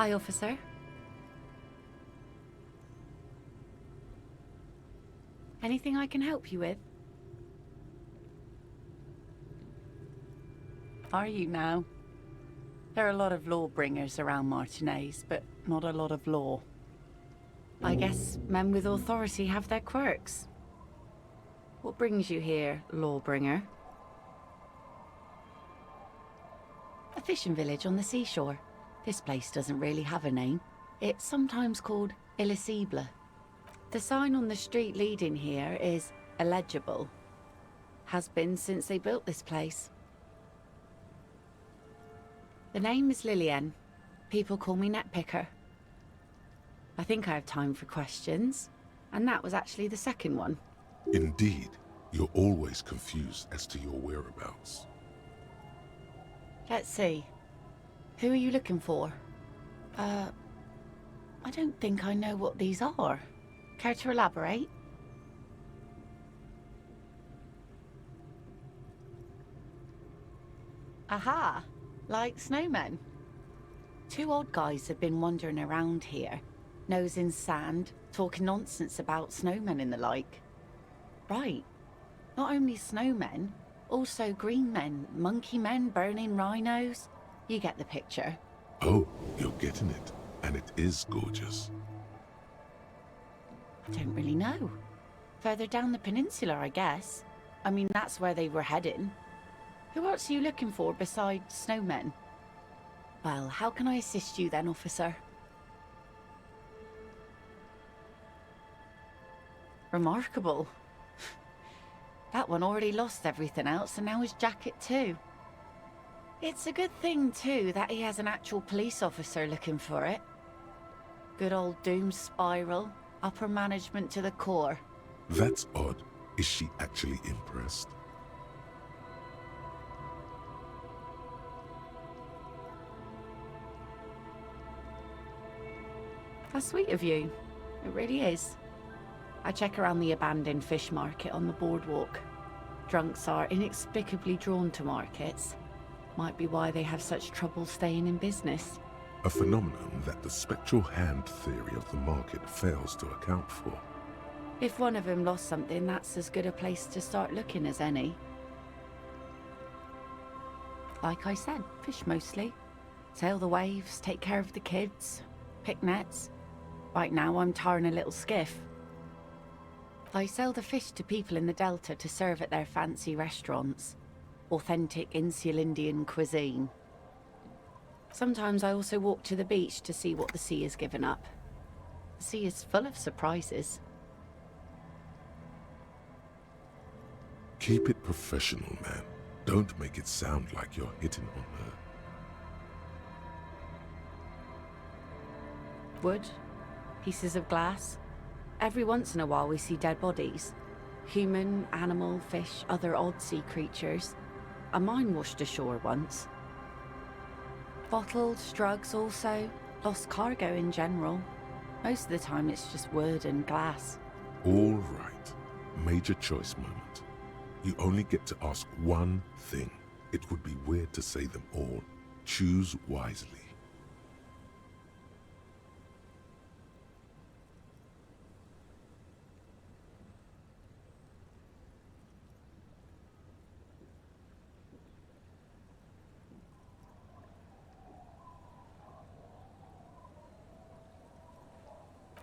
Hi, officer. Anything I can help you with? Are you now? There are a lot of law bringers around Martinez, but not a lot of law. I guess men with authority have their quirks. What brings you here, lawbringer? A fishing village on the seashore. This place doesn't really have a name. It's sometimes called Elysium. The sign on the street leading here is illegible. Has been since they built this place. The name is Lillian. People call me Netpicker. I think I have time for questions, and that was actually the second one. Indeed, you're always confused as to your whereabouts. Let's see. Who are you looking for? I don't think I know what these are. Care to elaborate? Aha! Like snowmen. Two old guys have been wandering around here, nose in sand, talking nonsense about snowmen and the like. Right. Not only snowmen, also green men, monkey men burning rhinos. You get the picture. Oh, you're getting it. And it is gorgeous. I don't really know. Further down the peninsula, I guess. I mean, that's where they were heading. Who else are you looking for besides snowmen? Well, how can I assist you then, officer? Remarkable. That one already lost everything else, and now his jacket too. It's a good thing, too, that he has an actual police officer looking for it. Good old doom spiral, upper management to the core. That's odd. Is she actually impressed? How sweet of you. It really is. I check around the abandoned fish market on the boardwalk. Drunks are inexplicably drawn to markets. Might be why they have such trouble staying in business. A phenomenon that the spectral hand theory of the market fails to account for. If one of them lost something, that's as good a place to start looking as any. Like I said, fish mostly. Sail the waves, take care of the kids, pick nets. Right now I'm tarring a little skiff. I sell the fish to people in the Delta to serve at their fancy restaurants. Authentic Insular Indian cuisine. Sometimes I also walk to the beach to see what the sea has given up. The sea is full of surprises. Keep it professional, man. Don't make it sound like you're hitting on her. Wood, pieces of glass. Every once in a while we see dead bodies. Human, animal, fish, other odd sea creatures. A mine washed ashore once. Bottles, drugs also. Lost cargo in general. Most of the time it's just wood and glass. All right. Major choice moment. You only get to ask one thing. It would be weird to say them all. Choose wisely.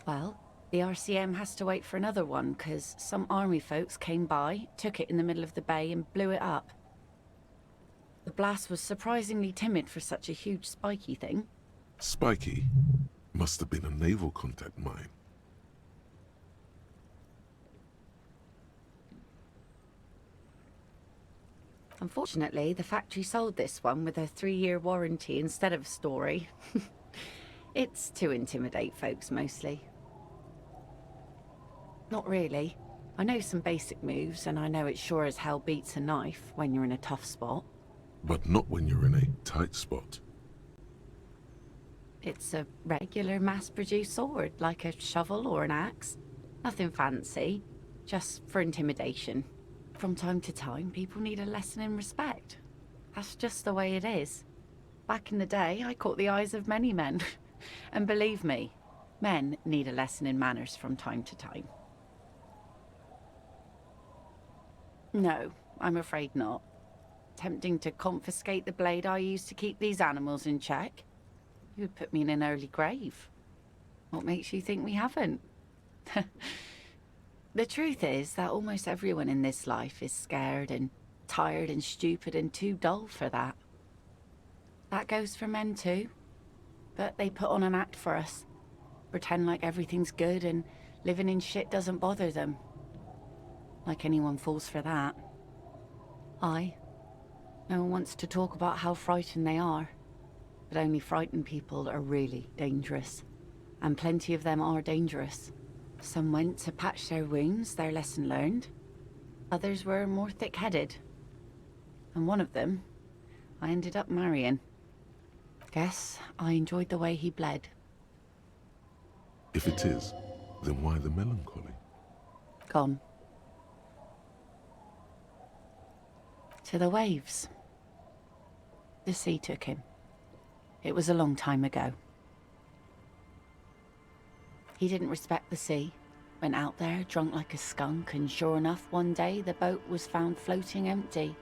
Well, the RCM has to wait for another one, because some army folks came by, took it in the middle of the bay and blew it up. The blast was surprisingly timid for such a huge spiky thing. Spiky? Must have been a naval contact mine. Unfortunately, the factory sold this one with a 3-year warranty instead of a story. It's to intimidate folks, mostly. Not really. I know some basic moves, and I know it sure as hell beats a knife when you're in a tough spot. But not when you're in a tight spot. It's a regular mass-produced sword, like a shovel or an axe. Nothing fancy, just for intimidation. From time to time, people need a lesson in respect. That's just the way it is. Back in the day, I caught the eyes of many men. And believe me, men need a lesson in manners from time to time. No, I'm afraid not. Tempting to confiscate the blade I use to keep these animals in check? You would put me in an early grave. What makes you think we haven't? The truth is that almost everyone in this life is scared and tired and stupid and too dull for that. That goes for men too. But they put on an act for us. Pretend like everything's good and living in shit doesn't bother them. Like anyone falls for that. No one wants to talk about how frightened they are. But only frightened people are really dangerous. And plenty of them are dangerous. Some went to patch their wounds, their lesson learned. Others were more thick-headed. And one of them, I ended up marrying. Guess I enjoyed the way he bled. If it is, then why the melancholy? Gone. To the waves. The sea took him. It was a long time ago. He didn't respect the sea. Went out there, drunk like a skunk, and sure enough, one day the boat was found floating empty.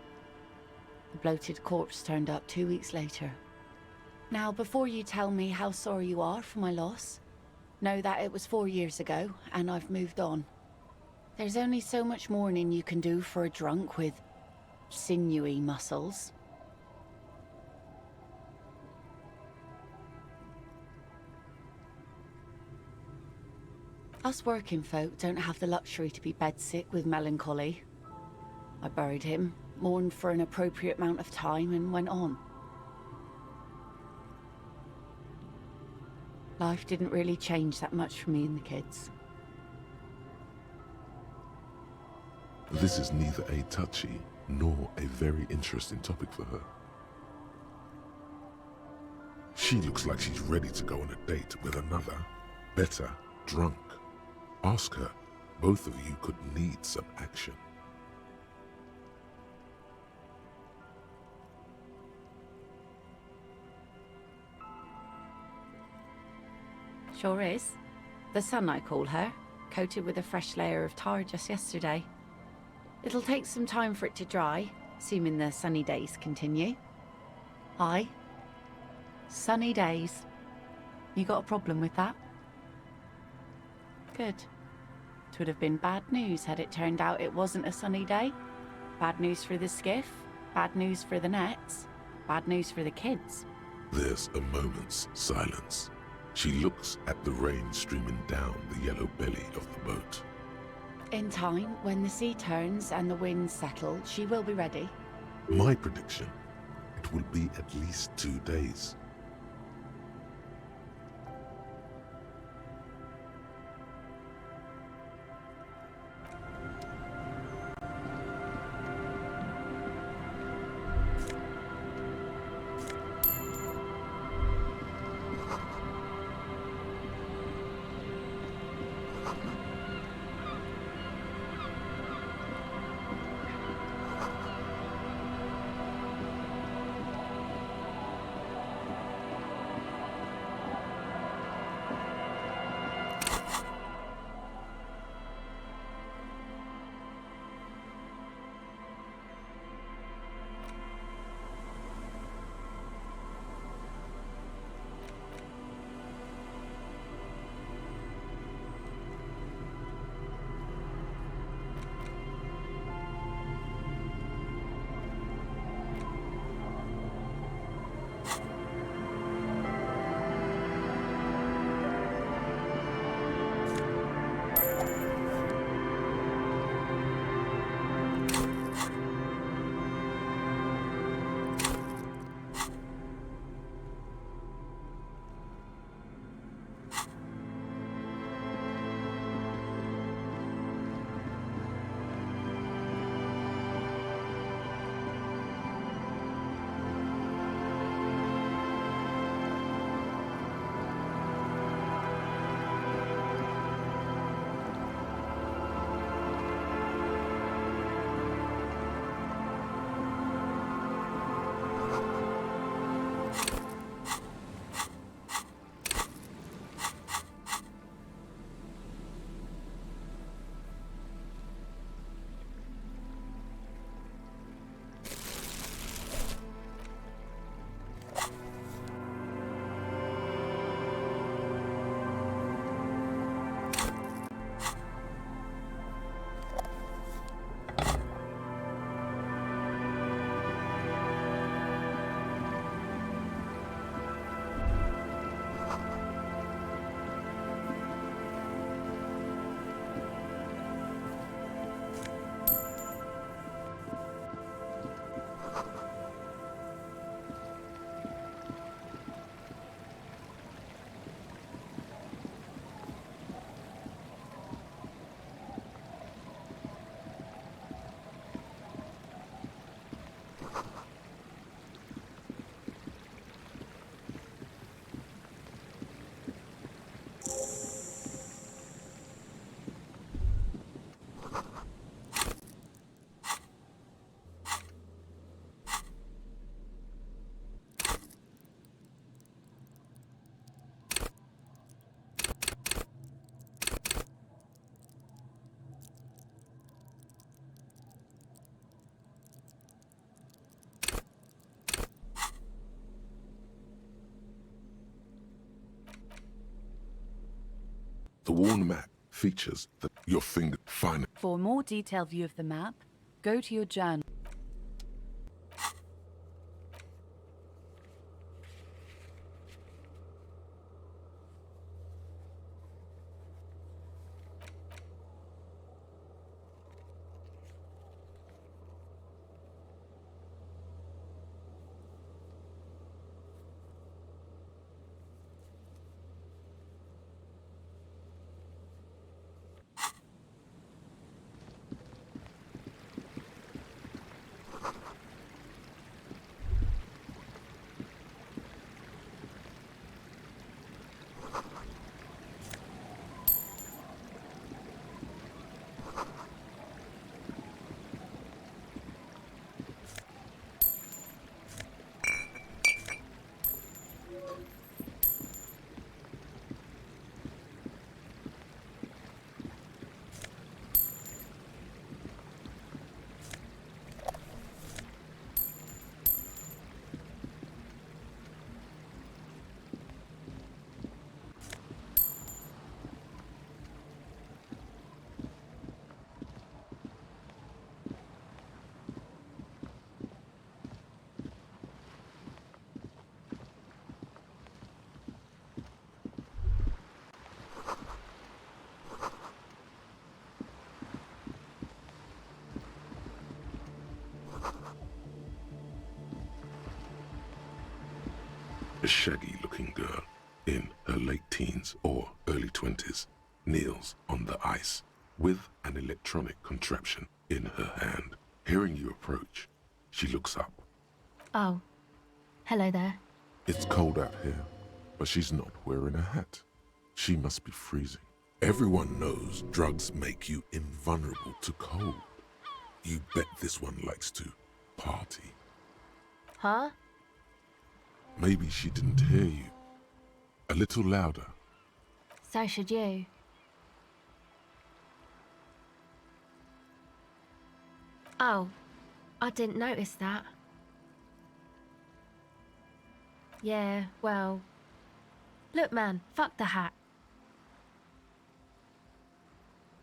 The bloated corpse turned up 2 weeks later. Now, before you tell me how sorry you are for my loss, know that it was 4 years ago, and I've moved on. There's only so much mourning you can do for a drunk with sinewy muscles. Us working folk don't have the luxury to be bedsick with melancholy. I buried him, mourned for an appropriate amount of time, and went on. Life didn't really change that much for me and the kids. This is neither a touchy nor a very interesting topic for her. She looks like she's ready to go on a date with another, better, drunk. Ask her. Both of you could need some action. Sure is. The sun, I call her, coated with a fresh layer of tar just yesterday. It'll take some time for it to dry, assuming the sunny days continue. Aye. Sunny days. You got a problem with that? Good. It would have been bad news had it turned out it wasn't a sunny day. Bad news for the skiff, bad news for the nets, bad news for the kids. There's a moment's silence. She looks at the rain streaming down the yellow belly of the boat. In time, when the sea turns and the winds settle, she will be ready. My prediction, it will be at least 2 days. The worn map features your finger find. For a more detailed view of the map, go to your journal. A shaggy-looking girl in her late teens or early 20s kneels on the ice with an electronic contraption in her hand. Hearing you approach, she looks up. Oh, hello there. It's cold out here, but she's not wearing a hat. She must be freezing. Everyone knows drugs make you invulnerable to cold. You bet this one likes to party. Huh? Maybe she didn't hear you. A little louder. So should you. Oh, I didn't notice that. Yeah, well... Look, man, fuck the hat.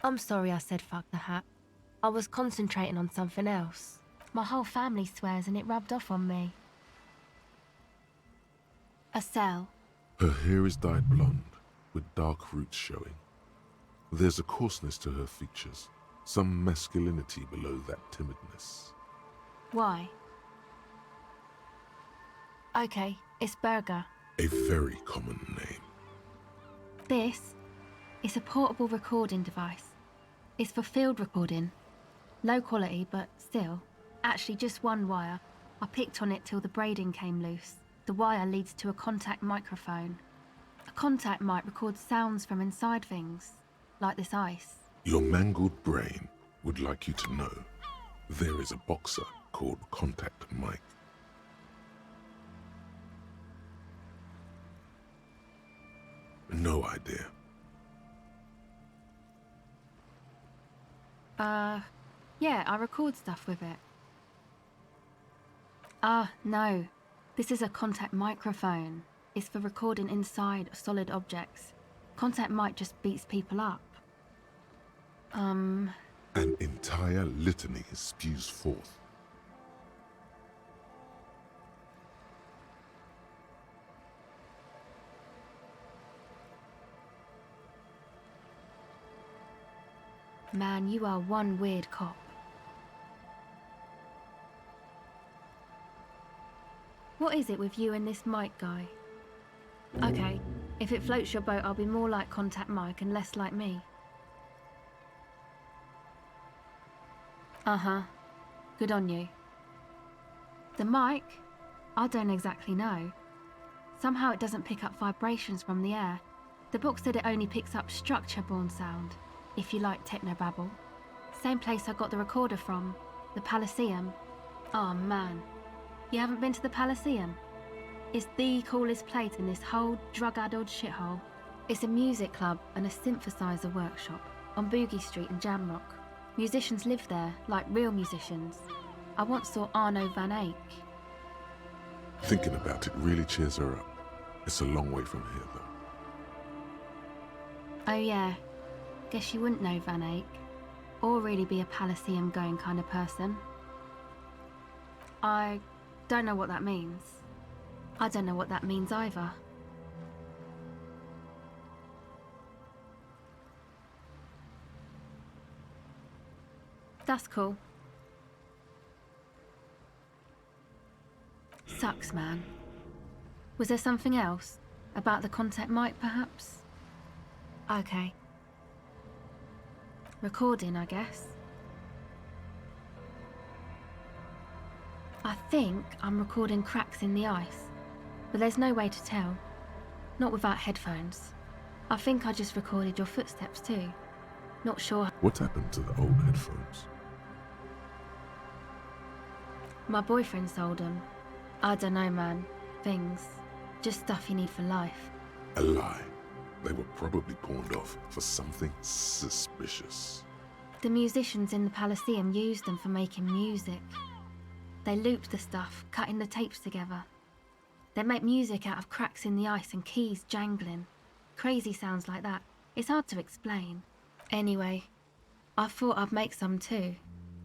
I'm sorry I said fuck the hat. I was concentrating on something else. My whole family swears and it rubbed off on me. A cell. Her hair is dyed blonde, with dark roots showing. There's a coarseness to her features, some masculinity below that timidness. Why? Okay, it's Burger. A very common name. This is a portable recording device. It's for field recording. Low quality, but still. Actually, just one wire. I picked on it till the braiding came loose. The wire leads to a contact microphone. A contact mic records sounds from inside things, like this ice. Your mangled brain would like you to know there is a boxer called Contact Mike. No idea. Yeah, I record stuff with it. No. This is a contact microphone. It's for recording inside solid objects. Contact mic just beats people up. An entire litany spews forth. Man, you are one weird cop. What is it with you and this Mike guy? Okay, if it floats your boat, I'll be more like Contact Mike and less like me. Uh-huh. Good on you. The mic? I don't exactly know. Somehow it doesn't pick up vibrations from the air. The book said it only picks up structure-borne sound, if you like technobabble. Same place I got the recorder from, the Elysium. Oh man. You haven't been to the Elysium? It's the coolest place in this whole drug-addled shithole. It's a music club and a synthesizer workshop on Boogie Street in Jamrock. Musicians live there, like real musicians. I once saw Arno van Eyck. Thinking about it really cheers her up. It's a long way from here, though. Oh yeah, guess you wouldn't know Van Eyck, or really be a Palaceum going kind of person. I don't know what that means. I don't know what that means either. That's cool. Sucks, man. Was there something else? About the contact mic, perhaps? Okay. Recording, I guess. I think I'm recording cracks in the ice, but there's no way to tell. Not without headphones. I think I just recorded your footsteps too. Not sure. What happened to the old headphones? My boyfriend sold them. I don't know, man. Things. Just stuff you need for life. A lie. They were probably pawned off for something suspicious. The musicians in the Palaceum used them for making music. They looped the stuff, cutting the tapes together. They make music out of cracks in the ice and keys jangling. Crazy sounds like that. It's hard to explain. Anyway, I thought I'd make some too.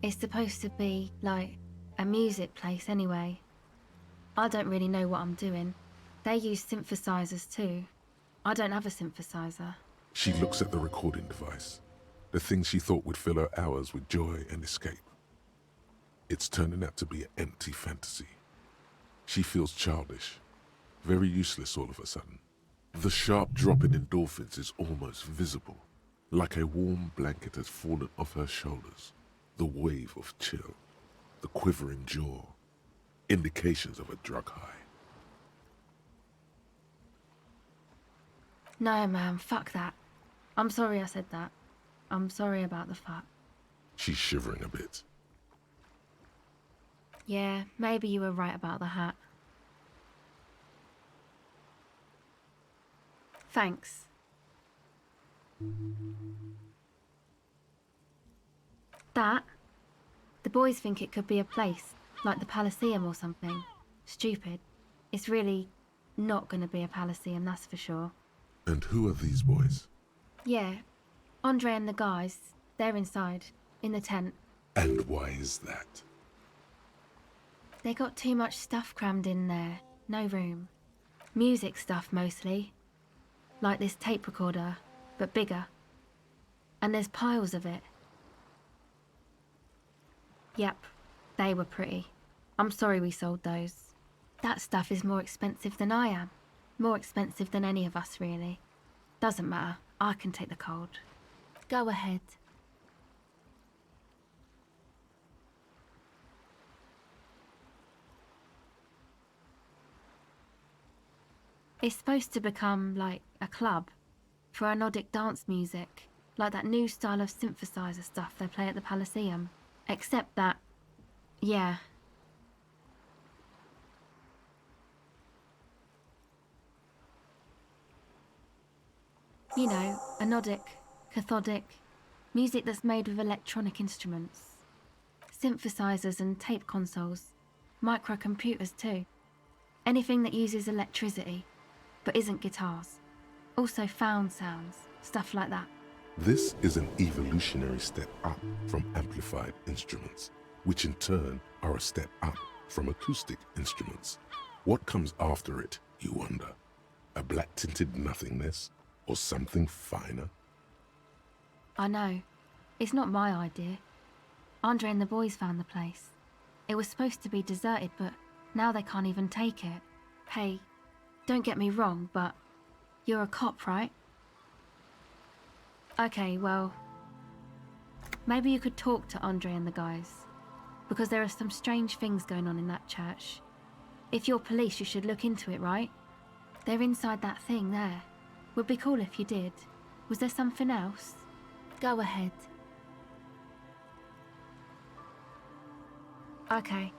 It's supposed to be, like, a music place anyway. I don't really know what I'm doing. They use synthesizers too. I don't have a synthesizer. She looks at the recording device, the thing she thought would fill her hours with joy and escape. It's turning out to be an empty fantasy. She feels childish, very useless all of a sudden. The sharp drop in endorphins is almost visible, like a warm blanket has fallen off her shoulders. The wave of chill, the quivering jaw, indications of a drug high. No, man, fuck that. I'm sorry I said that. I'm sorry about the fuck. She's shivering a bit. Yeah, maybe you were right about the hat. Thanks. That? The boys think it could be a place, like the Palaceum or something. Stupid. It's really not gonna be a Palaceum, that's for sure. And who are these boys? Yeah, Andre and the guys, they're inside, in the tent. And why is that? They got too much stuff crammed in there, no room. Music stuff mostly. Like this tape recorder, but bigger. And there's piles of it. Yep, they were pretty. I'm sorry we sold those. That stuff is more expensive than I am. More expensive than any of us, really. Doesn't matter, I can take the cold. Go ahead. It's supposed to become like a club for anodic dance music, like that new style of synthesizer stuff they play at the Palaceum. Except that, yeah. You know, anodic, cathodic, music that's made with electronic instruments. Synthesizers and tape consoles, microcomputers too. Anything that uses electricity, but isn't guitars. Also found sounds, stuff like that. This is an evolutionary step up from amplified instruments, which in turn are a step up from acoustic instruments. What comes after it, you wonder? A black-tinted nothingness? Or something finer? I know. It's not my idea. Andre and the boys found the place. It was supposed to be deserted, but now they can't even take it. Hey, don't get me wrong, but you're a cop, right? Okay, well, maybe you could talk to Andre and the guys, because there are some strange things going on in that church. If you're police, you should look into it, right? They're inside that thing there. Would be cool if you did. Was there something else? Go ahead. Okay.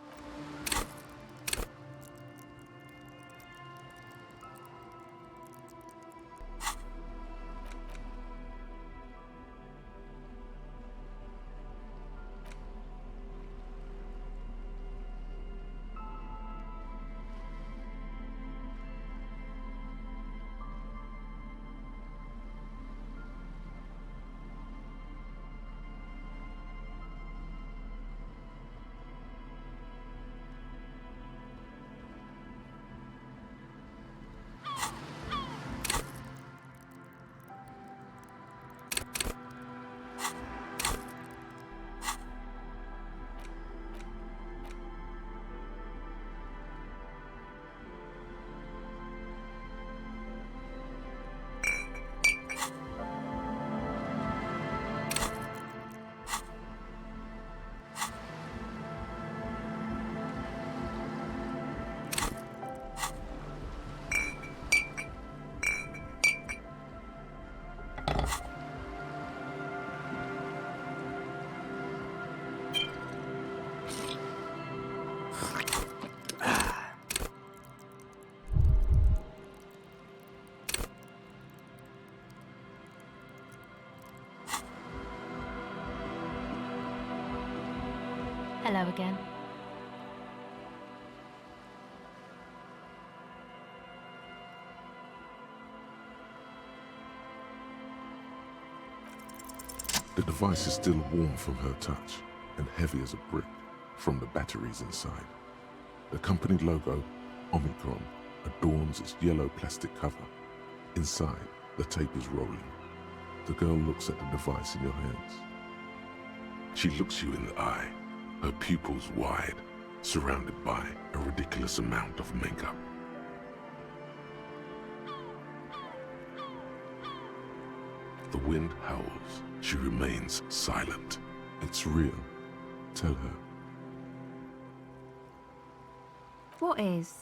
Hello again. The device is still warm from her touch and heavy as a brick from the batteries inside. The company logo, Omicron, adorns its yellow plastic cover. Inside, the tape is rolling. The girl looks at the device in your hands. She looks you in the eye, her pupils wide, surrounded by a ridiculous amount of makeup. The wind howls. She remains silent. It's real. Tell her. What is?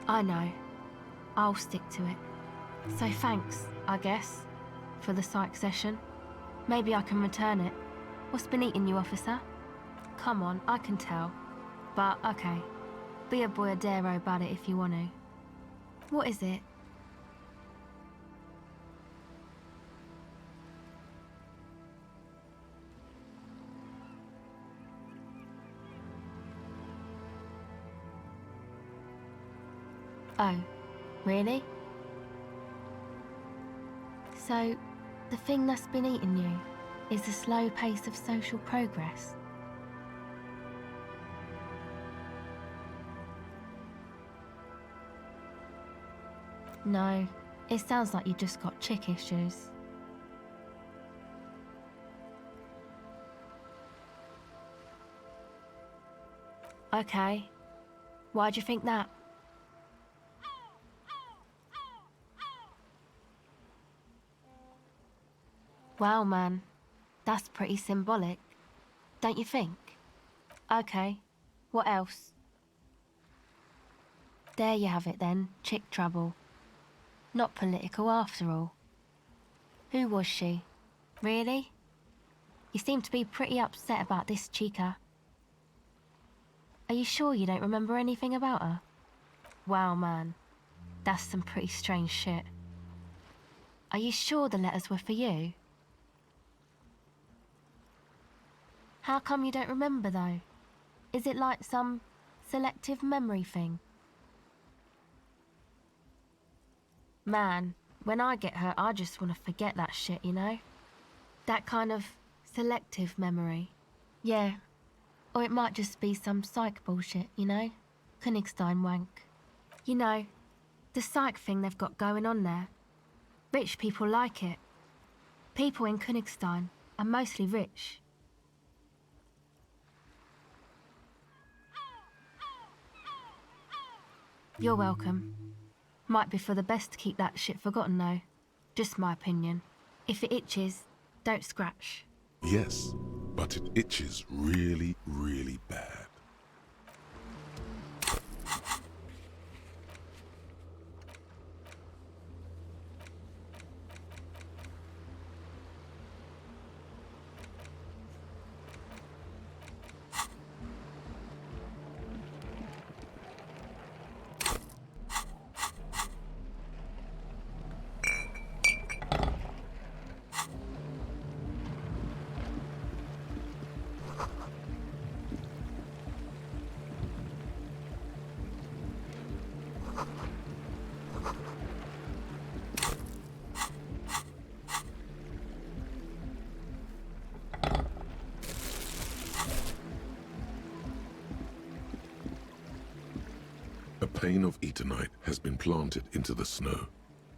I know. I'll stick to it. So thanks, I guess, for the psych session. Maybe I can return it. What's been eating you, officer? Come on, I can tell. But, okay. Be a boyadero about it if you want to. What is it? Oh, really? So, the thing that's been eating you is the slow pace of social progress. No, it sounds like you just got chick issues. Okay, why'd you think that? Wow, man, that's pretty symbolic, don't you think? Okay, what else? There you have it then, chick trouble. Not political after all. Who was she? Really? You seem to be pretty upset about this chica. Are you sure you don't remember anything about her? Wow, man, that's some pretty strange shit. Are you sure the letters were for you? How come you don't remember, though? Is it like some selective memory thing? Man, when I get hurt, I just want to forget that shit, you know? That kind of selective memory. Yeah. Or it might just be some psych bullshit, you know? Königstein wank. You know, the psych thing they've got going on there. Rich people like it. People in Königstein are mostly rich. You're welcome. Might be for the best to keep that shit forgotten though. Just my opinion. If it itches, don't scratch. Yes, but it itches really, really bad. A pane of eternite has been planted into the snow.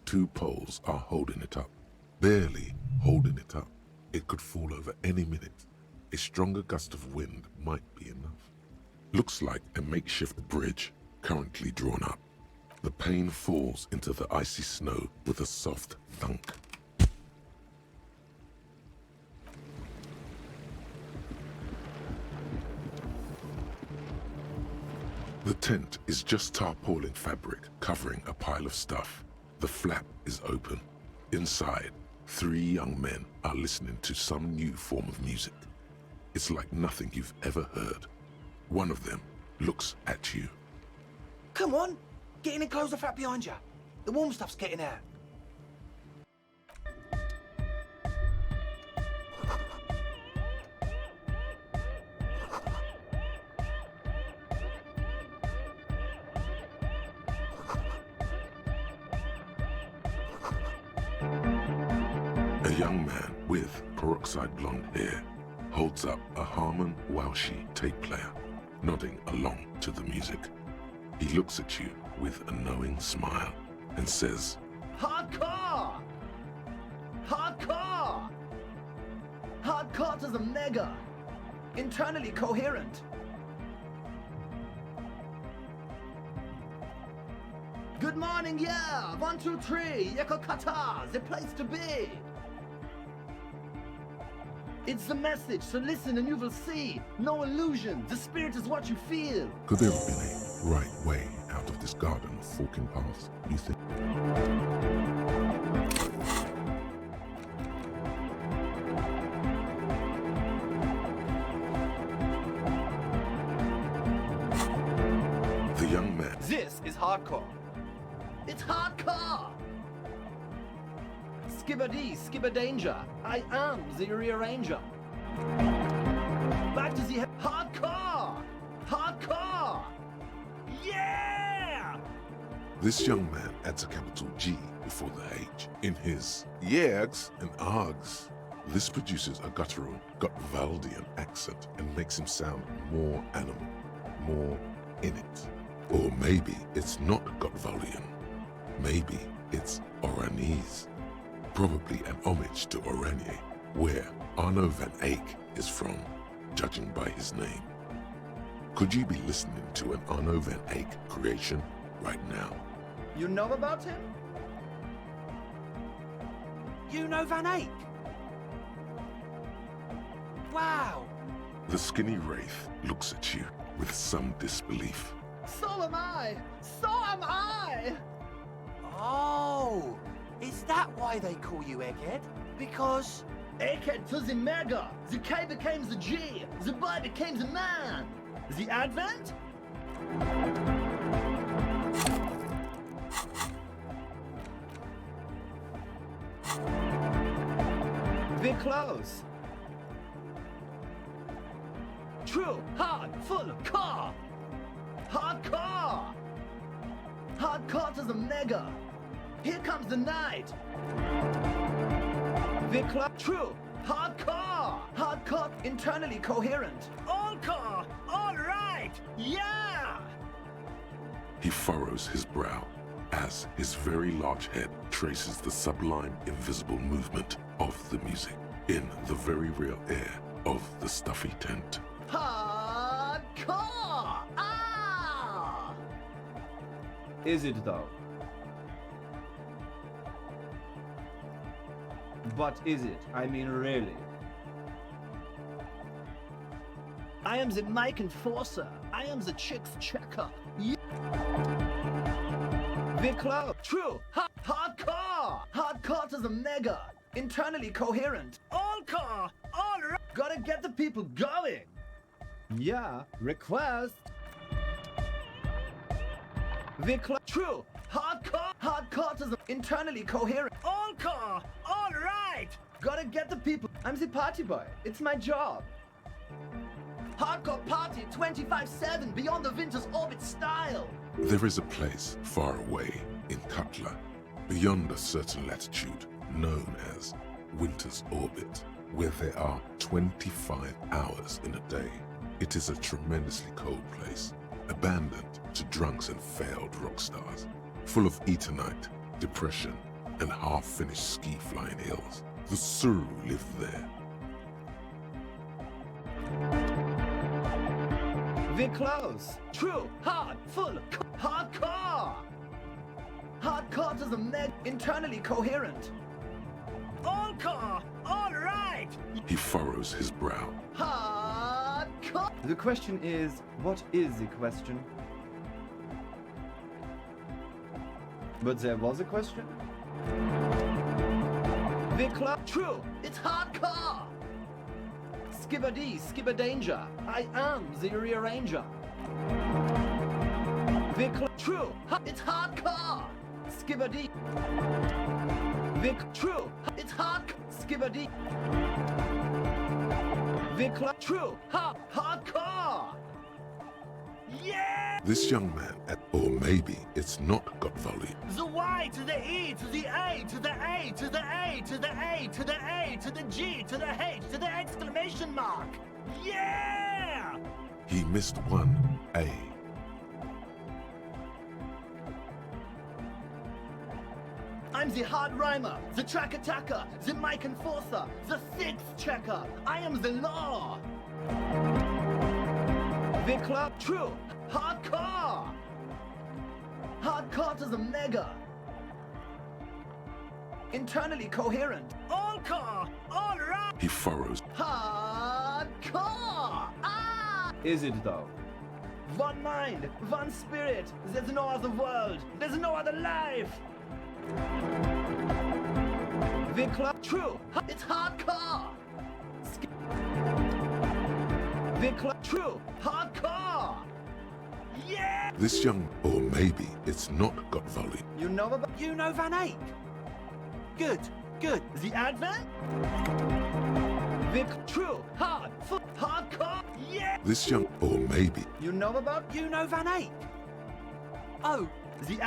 2 poles are holding it up. Barely holding it up. It could fall over any minute. A stronger gust of wind might be enough. Looks like a makeshift bridge currently drawn up. The pane falls into the icy snow with a soft thunk. The tent is just tarpaulin fabric covering a pile of stuff. The flap is open. Inside, 3 young men are listening to some new form of music. It's like nothing you've ever heard. One of them looks at you. Come on, get in and close the flap behind you. The warm stuff's getting out. A young man with peroxide blonde hair holds up a Harman Walshy tape player, nodding along to the music. He looks at you with a knowing smile and says, Hardcore! Hardcore! Hardcore to the mega! Internally coherent. Good morning, yeah! 1, 2, 3, Yeko Kata, the place to be! It's the message, so listen and you will see. No illusion, the spirit is what you feel. could there have been a right way out of this garden of forking paths, you think? The young man This is hardcore. It's hardcore! Skibbity, skibber danger. I am the rearranger. Back to the hardcore! Hardcore! Yeah! This young man adds a capital G before the H in his yegs and args. This produces a guttural Gotwaldian accent and makes him sound more animal, more in it. Or maybe it's not Gotwaldian. Maybe it's Oranese. Probably an homage to Oranje, where Arno van Eyck is from, judging by his name. Could you be listening to an Arno van Eyck creation right now? You know about him? You know Van Eyck? Wow. The skinny wraith looks at you with some disbelief. So am I! So am I! Oh, is that why they call you Egghead? Because... Egghead to the mega! The K became the G! The boy became the man! The advent? We're close. True, hard, full, car! Hardcore! Hardcore to the mega! Here comes the night! We're true! Hardcore! Hardcore, internally coherent! All core! All right! Yeah! He furrows his brow as his very large head traces the sublime invisible movement of the music in the very real air of the stuffy tent. Hardcore! Ah! Is it though? But is it? I mean, really? I am the mic enforcer. I am the chicks checker. We're close. True. Hardcore. Hardcore to the mega. Internally coherent. All core. All right. Gotta get the people going. Yeah. Request. We're true. Hardcore. Hardcore to the internally coherent. All core. All right. Gotta get the people. I'm the party boy. It's my job. Hardcore party 25/7 beyond the winter's orbit style. There is a place far away in Cutler, beyond a certain latitude, known as Winter's Orbit, where there are 25 hours in a day. It is a tremendously cold place, abandoned to drunks and failed rock stars, full of Eternite, depression, and half-finished ski-flying hills. The Suru live there. We're close. True. Hard. Full. Hardcore. Hardcore to the meg. Internally coherent. All core. All right. He furrows his brow. Hardcore. The question is, what is the question? But there was a question? We're close. True. It's hardcore. Skibbity, skibber danger. I am the rearranger. True. It's hardcore. Skibbity. True. It's hard. Skibbity. True. Hardcore. Yeah. This young man, or maybe it's not got volley. The Y to the E to the A to the A to the A to the A to the A to the G to the H to the exclamation mark. Yeah. He missed one A. I'm the hard rhymer, the track attacker, the mic enforcer, the sixth checker. I am the law. The club, true, hardcore. Hardcore to the mega. Internally coherent. All core, all right. He furrows. Hardcore. Ah! Is it though? One mind, one spirit. There's no other world. There's no other life. The club, true. It's hardcore. The club, true. Hardcore. Yeah. This young, or maybe it's not got volley. You know about? You know Van Eyck. Good, good. The Advent. The true. Hardcore. Yeah. This young, or maybe. You know about? You know Van Eyck. Oh, the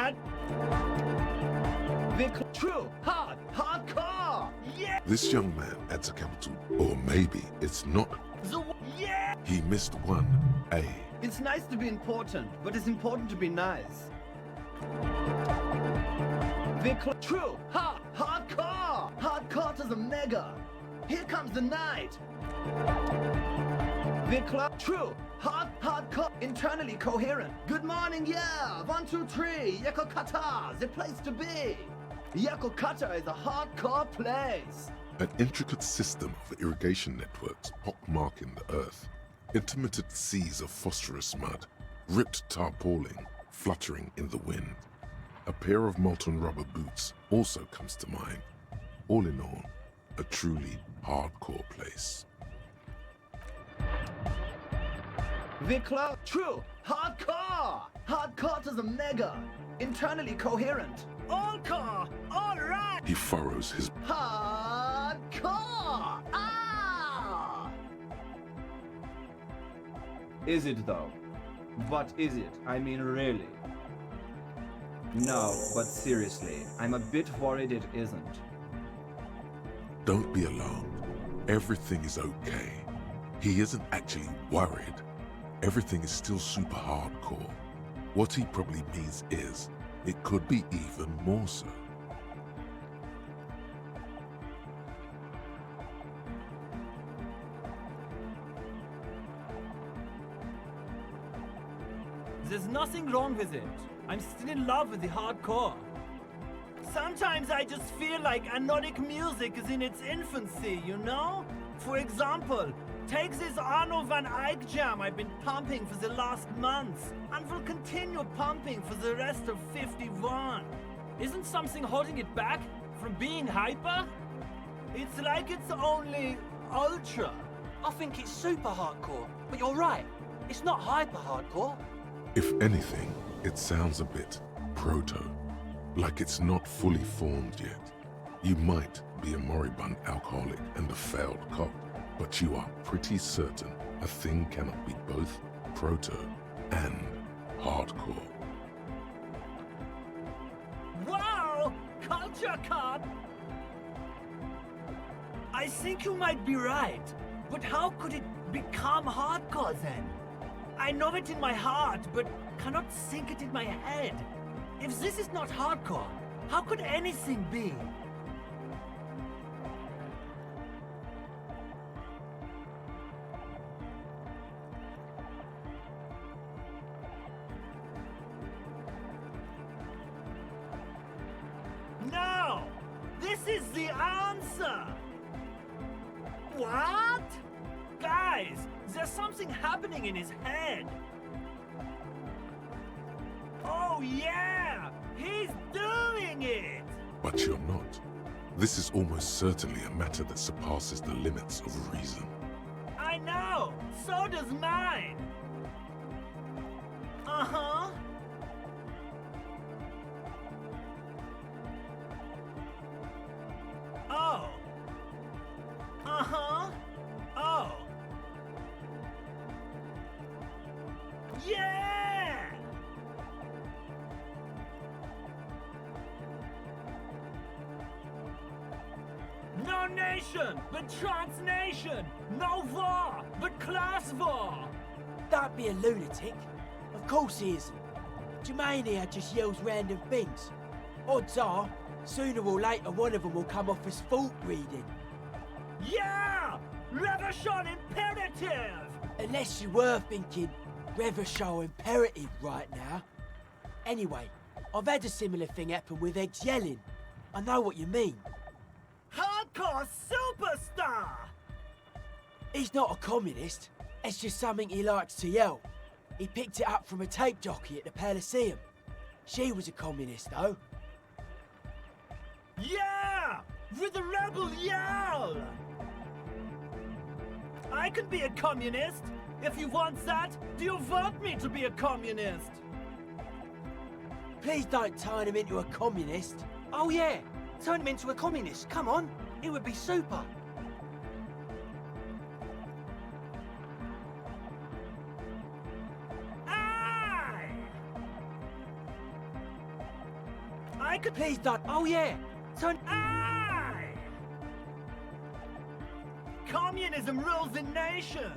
true, hardcore, yeah. This young man adds a capital, or maybe it's not. Yeah. He missed one A. It's nice to be important, but it's important to be nice. True, hardcore to the mega. Here comes the night. True, hardcore, internally coherent. Good morning, yeah. 1, 2, 3. Yakokata, the place to be. Yakokata is a hardcore place. An intricate system of irrigation networks pockmarking the earth. Intermittent seas of phosphorus mud, ripped tarpaulin fluttering in the wind. A pair of molten rubber boots also comes to mind. All in all, a truly hardcore place. True, hardcore to the mega. Internally coherent. All core, all right. He furrows his. Hardcore. Ah! Is it though? What is it? I mean, really? No, but seriously, I'm a bit worried it isn't. Don't be alarmed. Everything is okay. He isn't actually worried. Everything is still super hardcore. What he probably means is, it could be even more so. There's nothing wrong with it. I'm still in love with the hardcore. Sometimes I just feel like anodic music is in its infancy, you know? For example, take this Arno van Eyck jam I've been pumping for the last month, and will continue pumping for the rest of 51. Isn't something holding it back from being hyper? It's like it's only ultra. I think it's super hardcore, but you're right. It's not hyper hardcore. If anything, it sounds a bit proto, like it's not fully formed yet. You might be a moribund alcoholic and a failed cop, but you are pretty certain a thing cannot be both proto and hardcore. Wow! Culture cop! I think you might be right, but how could it become hardcore then? I know it in my heart, but cannot think it in my head. If this is not hardcore, how could anything be? No! This is the answer! What? Guys, there's something happening in his head. Oh yeah! He's doing it! But you're not. This is almost certainly a matter that surpasses the limits of reason. I know! So does mine! Uh-huh. no nation, but transnation. No war, but class war. Don't be a lunatic. Of course he isn't. Jermaine here just yells random things. Odds are, sooner or later one of them will come off as fault reading. Yeah! Revolution imperative! Unless you were thinking Revolution imperative right now. Anyway, I've had a similar thing happen with Eggs yelling. I know what you mean. Hardcore superstar! He's not a communist. It's just something he likes to yell. He picked it up from a tape jockey at the Elysium. She was a communist, though. Yeah! With a rebel yell! I can be a communist. If you want that, do you want me to be a communist? Please don't turn him into a communist. Oh yeah, turn him into a communist. Come on, it would be super. I could Please don't. Oh yeah, turn. Aye! Communism rules the nation.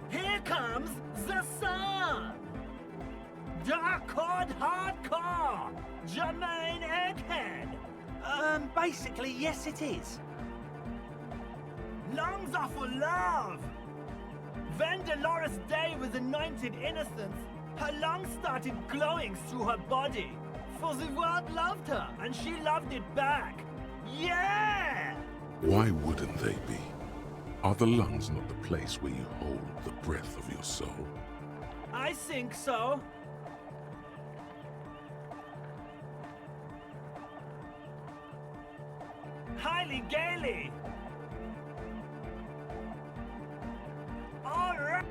Here comes the sun. Dark Horde Hardcore. Jermaine Egghead. Basically, yes it is. Lungs are for love. When Dolores Day was anointed innocence, her lungs started glowing through her body. For the world loved her, and she loved it back. Yeah! Why wouldn't they be? Are the lungs not the place where you hold the breath of your soul? I think so. Highly gaily. All right.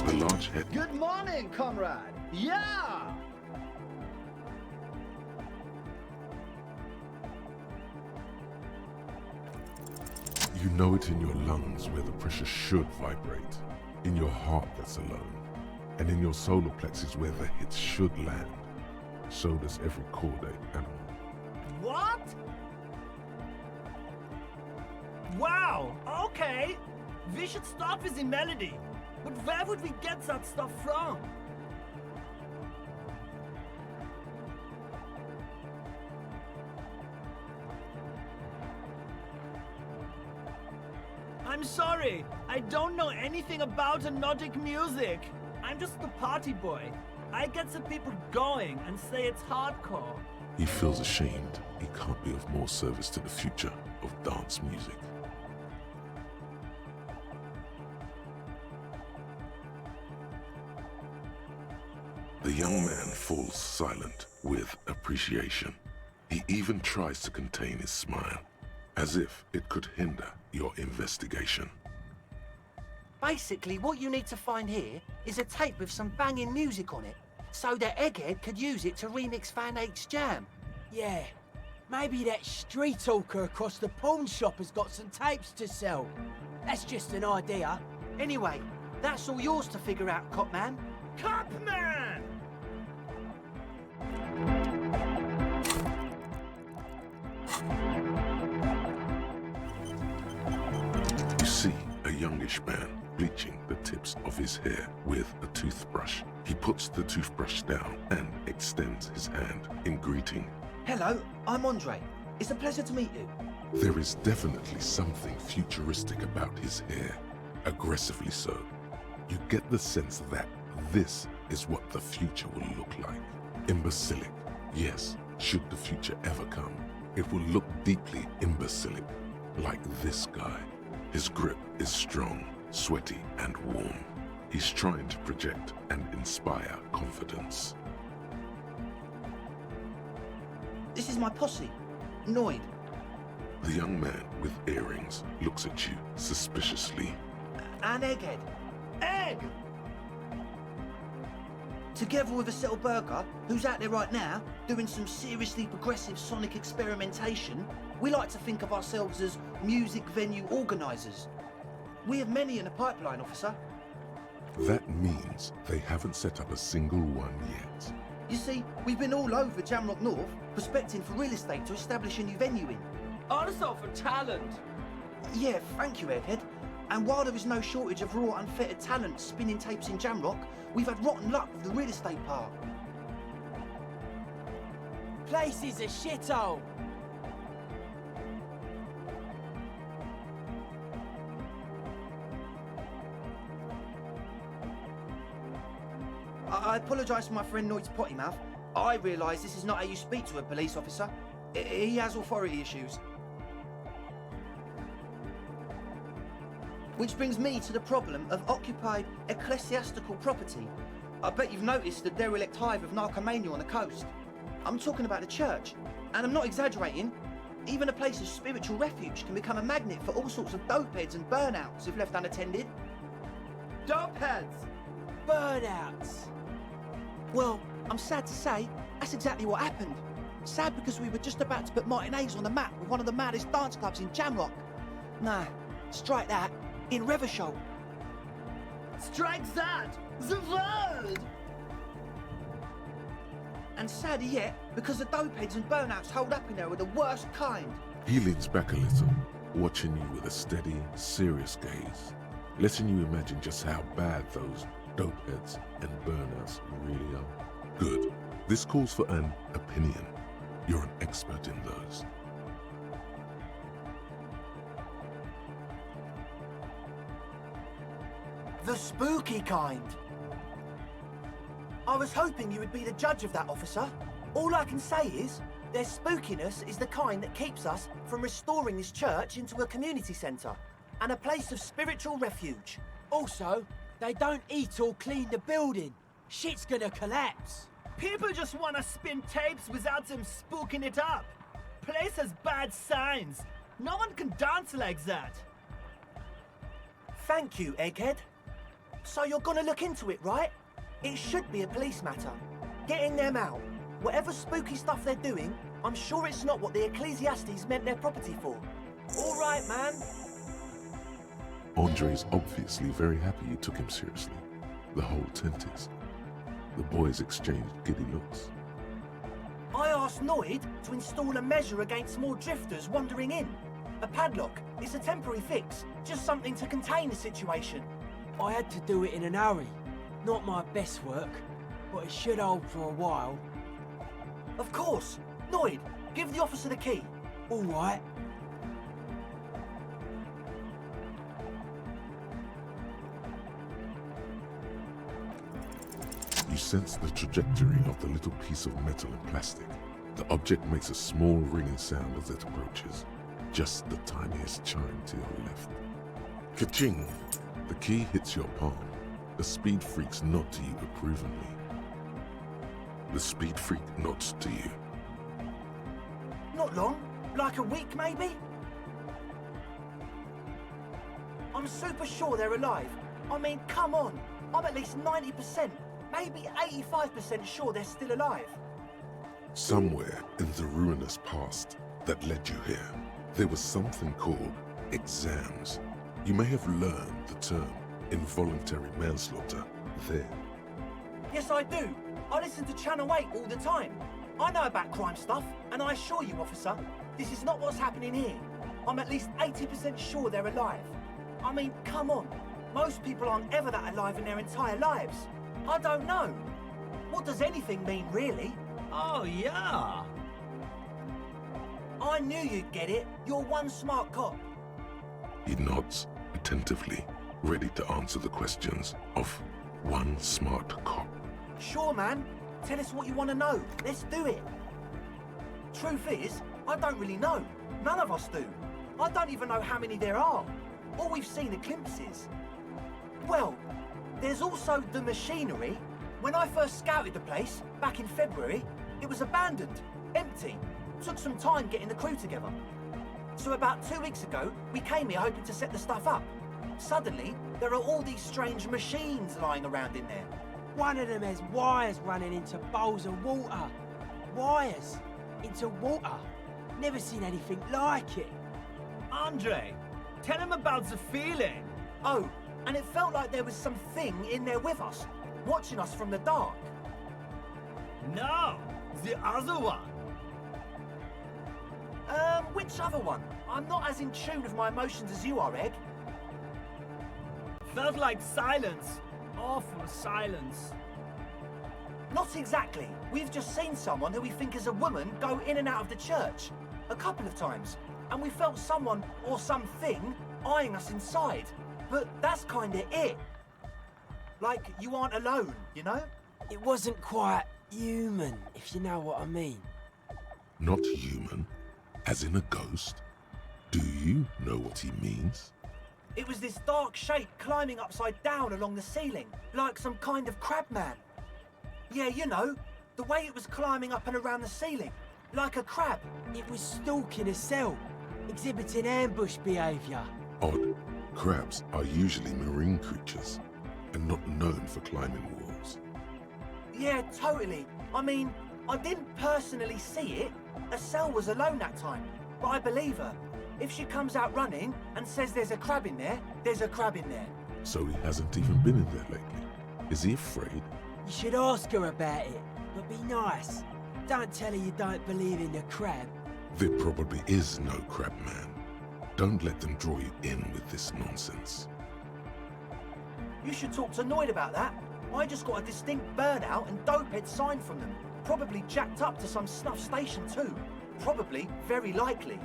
The large head. Good morning, comrade. Yeah! You know it in your lungs where the pressure should vibrate, in your heart that's alone, and in your solar plexus where the hits should land. So does every chordate animal. What? Wow, okay. We should start with the melody. But where would we get that stuff from? I'm sorry, I don't know anything about Nordic music. I'm just the party boy. I get the people going and say it's hardcore. He feels ashamed he can't be of more service to the future of dance music. The young man falls silent with appreciation. He even tries to contain his smile, as if it could hinder your investigation. Basically, what you need to find here is a tape with some banging music on it, so that Egghead could use it to remix Fan 8's jam. Yeah, maybe that street talker across the pawn shop has got some tapes to sell. That's just an idea. Anyway, that's all yours to figure out, Copman. Copman! You see a youngish man bleaching the tips of his hair with a toothbrush. He puts the toothbrush down and extends his hand in greeting. Hello, I'm Andre. It's a pleasure to meet you. There is definitely something futuristic about his hair, aggressively so. You get the sense that this is what the future will look like. Imbecilic, yes, Should the future ever come, it will look deeply imbecilic, like this guy. His grip is strong, sweaty, and warm. He's trying to project and inspire confidence. This is my posse, Noid. The young man with earrings looks at you suspiciously. And Egghead. Egg! Together with a Settle Burger, who's out there right now, doing some seriously progressive sonic experimentation, we like to think of ourselves as music venue organisers. We have many in the pipeline, officer. That means they haven't set up a single one yet. You see, we've been all over Jamrock North, prospecting for real estate to establish a new venue in. Also for talent. Yeah, thank you, Egghead. And while there is no shortage of raw, unfettered talent spinning tapes in Jamrock, we've had rotten luck with the real estate part. Place is a shithole. I apologise for my friend Noid's potty mouth. I realise this is not how you speak to a police officer. He has authority issues. Which brings me to the problem of occupied ecclesiastical property. I bet you've noticed the derelict hive of narcomania on the coast. I'm talking about the church, and I'm not exaggerating. Even a place of spiritual refuge can become a magnet for all sorts of dopeheads and burnouts if left unattended. Dopeheads! Burnouts. Well, I'm sad to say, that's exactly what happened. Sad because we were just about to put Martinez on the map with one of the maddest dance clubs in Jamrock. Nah, strike that. In Revachol. Strike that! The word! And sadder yet, because the dopeheads and burnouts holed up in there are the worst kind. He leans back a little, watching you with a steady, serious gaze, letting you imagine just how bad those dopeheads and burnouts really are. Good. This calls for an opinion. You're an expert in those. The spooky kind. I was hoping you would be the judge of that, officer. All I can say is, their spookiness is the kind that keeps us from restoring this church into a community centre and a place of spiritual refuge. Also, they don't eat or clean the building. Shit's gonna collapse. People just want to spin tapes without them spooking it up. Place has bad signs. No one can dance like that. Thank you, Egghead. So you're gonna look into it, right? It should be a police matter. Getting them out. Whatever spooky stuff they're doing, I'm sure it's not what the Ecclesiastes meant their property for. All right, man. Andre's obviously very happy you took him seriously. The whole tent is. The boys exchanged giddy looks. I asked Noid to install a measure against more drifters wandering in. A padlock. It's a temporary fix. Just something to contain the situation. I had to do it in an hurry. Not my best work, but it should hold for a while. Of course. Noid, give the officer the key. All right. You sense the trajectory of the little piece of metal and plastic. The object makes a small ringing sound as it approaches. Just the tiniest chime to your left. Ka-ching! The key hits your palm. The speed freaks nod to you approvingly. The speed freak nods to you. Not long. Like a week, maybe? I'm super sure they're alive. I mean, come on. I'm at least 90%, maybe 85% sure they're still alive. Somewhere in the ruinous past that led you here, there was something called exams. You may have learned the term involuntary manslaughter there. Yes, I do. I listen to Channel 8 all the time. I know about crime stuff, and I assure you, officer, this is not what's happening here. I'm at least 80% sure they're alive. I mean, come on. Most people aren't ever that alive in their entire lives. I don't know. What does anything mean, really? Oh, yeah. I knew you'd get it. You're one smart cop. He nods attentively, ready to answer the questions of one smart cop. Sure, man. Tell us what you want to know. Let's do it. Truth is, I don't really know. None of us do. I don't even know how many there are. All we've seen are glimpses. Well, there's also the machinery. When I first scouted the place, back in February, it was abandoned, empty. Took some time getting the crew together. So about 2 weeks ago, we came here hoping to set the stuff up. Suddenly, there are all these strange machines lying around in there. One of them has wires running into bowls of water. Wires into water. Never seen anything like it. Andre, tell him about the feeling. Oh, and it felt like there was something in there with us, watching us from the dark. No, the other one. Which other one? I'm not as in tune with my emotions as you are, Egg. Felt like silence. Awful silence. Not exactly. We've just seen someone who we think is a woman go in and out of the church. A couple of times. And we felt someone or something eyeing us inside. But that's kinda it. Like, you aren't alone, you know? It wasn't quite human, if you know what I mean. Not human? As in a ghost? Do you know what he means? It was this dark shape climbing upside down along the ceiling, like some kind of crab man. Yeah, you know, the way it was climbing up and around the ceiling, like a crab. It was stalking a cell, exhibiting ambush behaviour. Odd. Crabs are usually marine creatures, and not known for climbing walls. Yeah, totally. I mean, I didn't personally see it. Estelle was alone that time, but I believe her. If she comes out running and says there's a crab in there, there's a crab in there. So he hasn't even been in there lately. Is he afraid? You should ask her about it, but be nice. Don't tell her you don't believe in the crab. There probably is no crab man. Don't let them draw you in with this nonsense. You should talk to Noid about that. I just got a distinct burnout and dopehead sign from them. Probably jacked up to some snuff station too. Probably, very likely.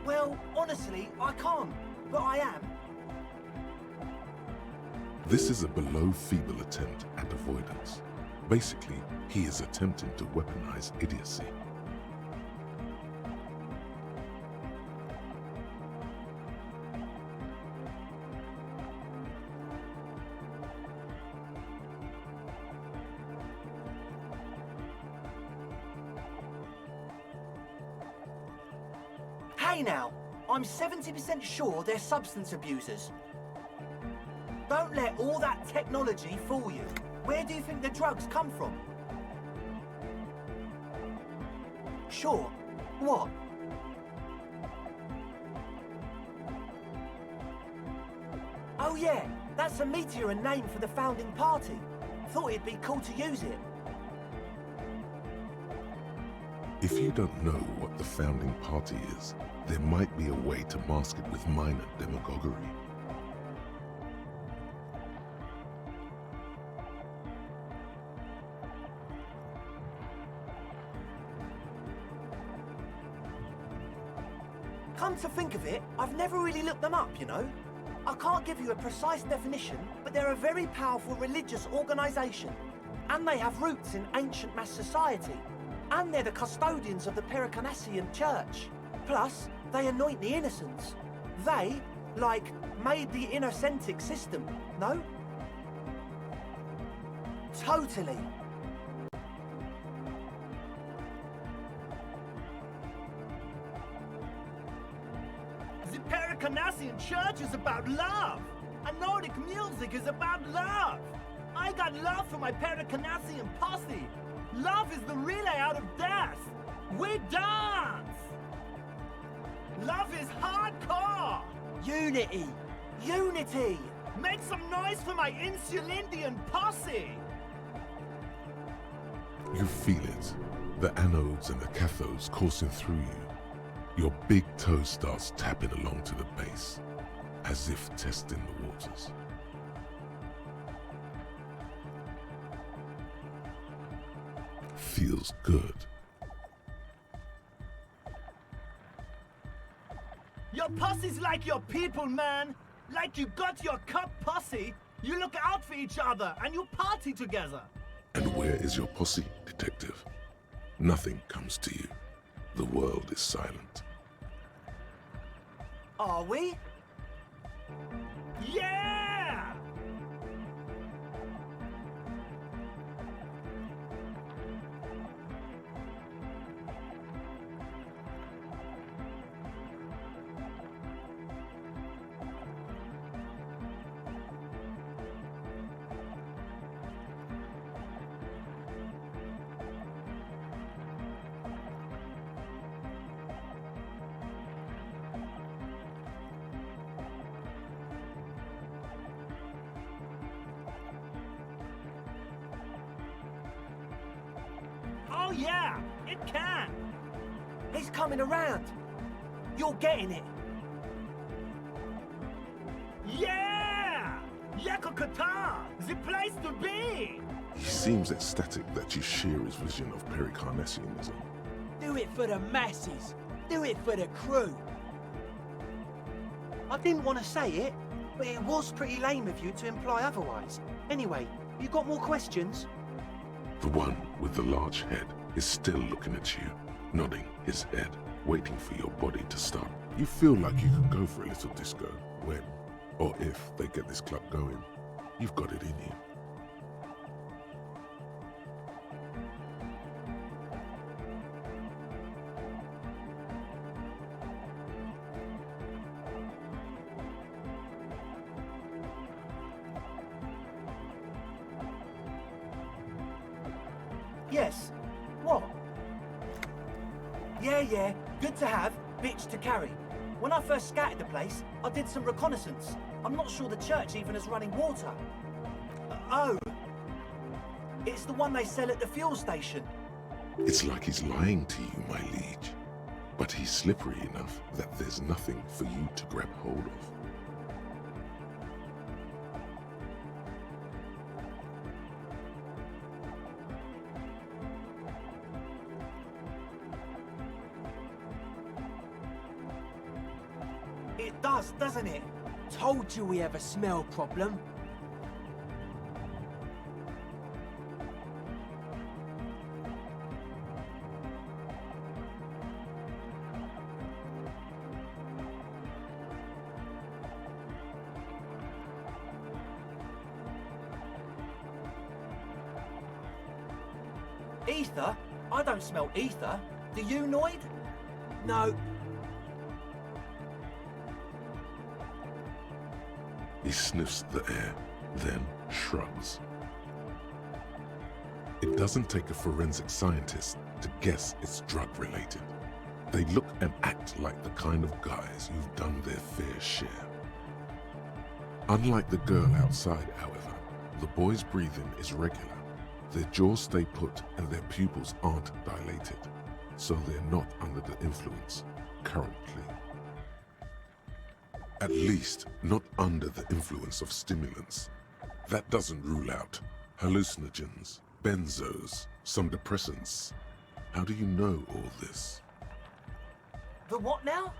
Well, honestly, I can't, but I am. This is a below-feeble attempt at avoidance. Basically, he is attempting to weaponize idiocy. Hey now, I'm 70% sure they're substance abusers. Don't let all that technology fool you. Where do you think the drugs come from? Sure. What? Oh yeah, that's a meteor and name for the founding party. Thought it'd be cool to use it. If you don't know what the founding party is, there might be a way to mask it with minor demagoguery. Come to think of it, I've never really looked them up, you know? I can't give you a precise definition, but they're a very powerful religious organisation. And they have roots in ancient mass society. And they're the custodians of the Pericarnassian Church. Plus, they anoint the innocents. They, like, made the innocentic system, no? Totally. The Pericarnassian Church is about love. And Nordic music is about love. I got love for my Pericarnassian posse. Love is the relay out of death. We dance. Love is hardcore. Unity! Unity! Make some noise for my Insulindian posse. You feel it. The anodes and the cathodes coursing through you. Your big toe starts tapping along to the base, as if testing the waters. Feels good. Your posse's like your people, man. Like you got your cup posse. You look out for each other and you party together. And where is your posse, detective? Nothing comes to you. the world is silent. Are we? Yeah! Oh yeah, it can! He's coming around. You're getting it. Yeah! Yakokata! The place to be! He seems ecstatic that you share his vision of Pericarnassianism. Do it for the masses. Do it for the crew. I didn't want to say it, but it was pretty lame of you to imply otherwise. Anyway, you got more questions? The one with the large head is still looking at you, nodding his head, waiting for your body to start. You feel like you could go for a little disco when, or if they get this club going. You've got it in you. Yes. What? Yeah, good to have, bitch to carry. When I first scouted the place, I did some reconnaissance. I'm not sure the church even has running water. Oh. It's the one they sell at the fuel station. It's like he's lying to you, my liege. But he's slippery enough that there's nothing for you to grab hold of. It does, doesn't it? Told you we have a smell problem. Ether? I don't smell ether. Do you, Noid? No. He sniffs the air, then shrugs. It doesn't take a forensic scientist to guess it's drug-related. They look and act like the kind of guys who've done their fair share. Unlike the girl outside, however, the boy's breathing is regular. Their jaws stay put and their pupils aren't dilated, so they're not under the influence currently. At least, not under the influence of stimulants. That doesn't rule out hallucinogens, benzos, some depressants. How do you know all this? The what now?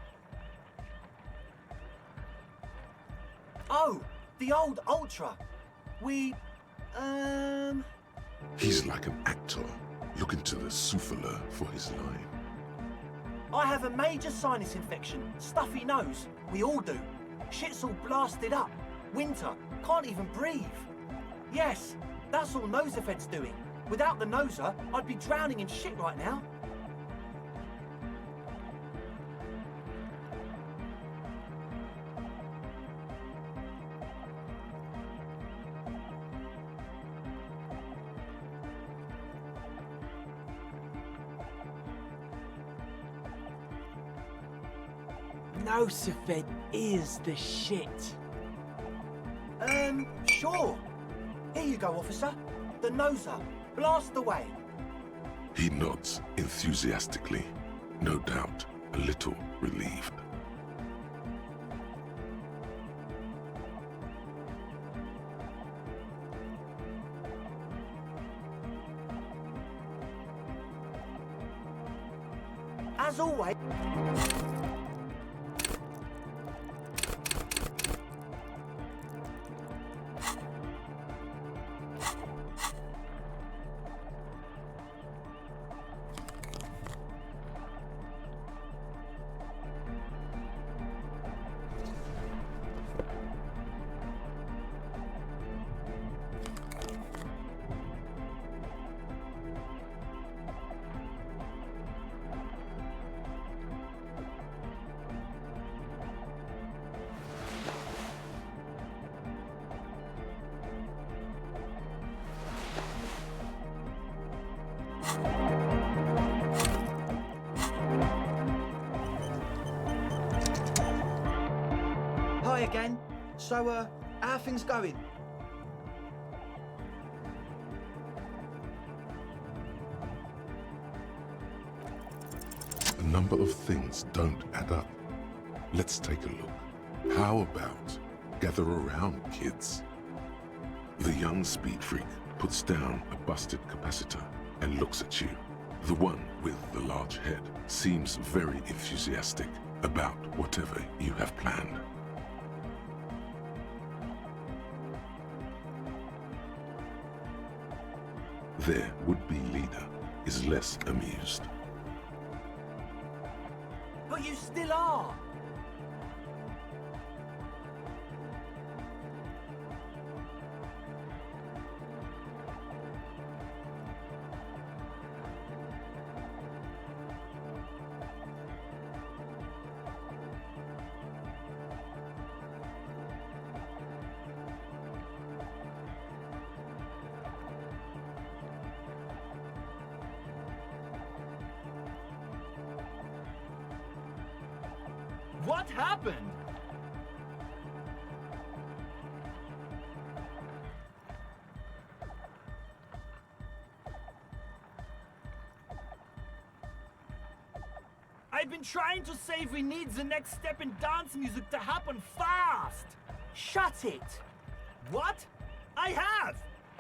Oh, the old Ultra. He's like an actor, looking to the souffleur for his line. I have a major sinus infection, stuffy nose. We all do. Shit's all blasted up. Winter, can't even breathe. Yes, that's all Nosefed's doing. Without the Noser, I'd be drowning in shit right now. Nosefed is the shit. Sure. Here you go, officer. The Noser. Blast away. He nods enthusiastically, no doubt a little relieved. As always... again. So, how are things going? A number of things don't add up. Let's take a look. How about gather around, kids? The young speed freak puts down a busted capacitor and looks at you. The one with the large head seems very enthusiastic about whatever you have planned. Their would-be leader is less amused. But you still are. What happened? I've been trying to say we need the next step in dance music to happen fast. Shut it. What? I have.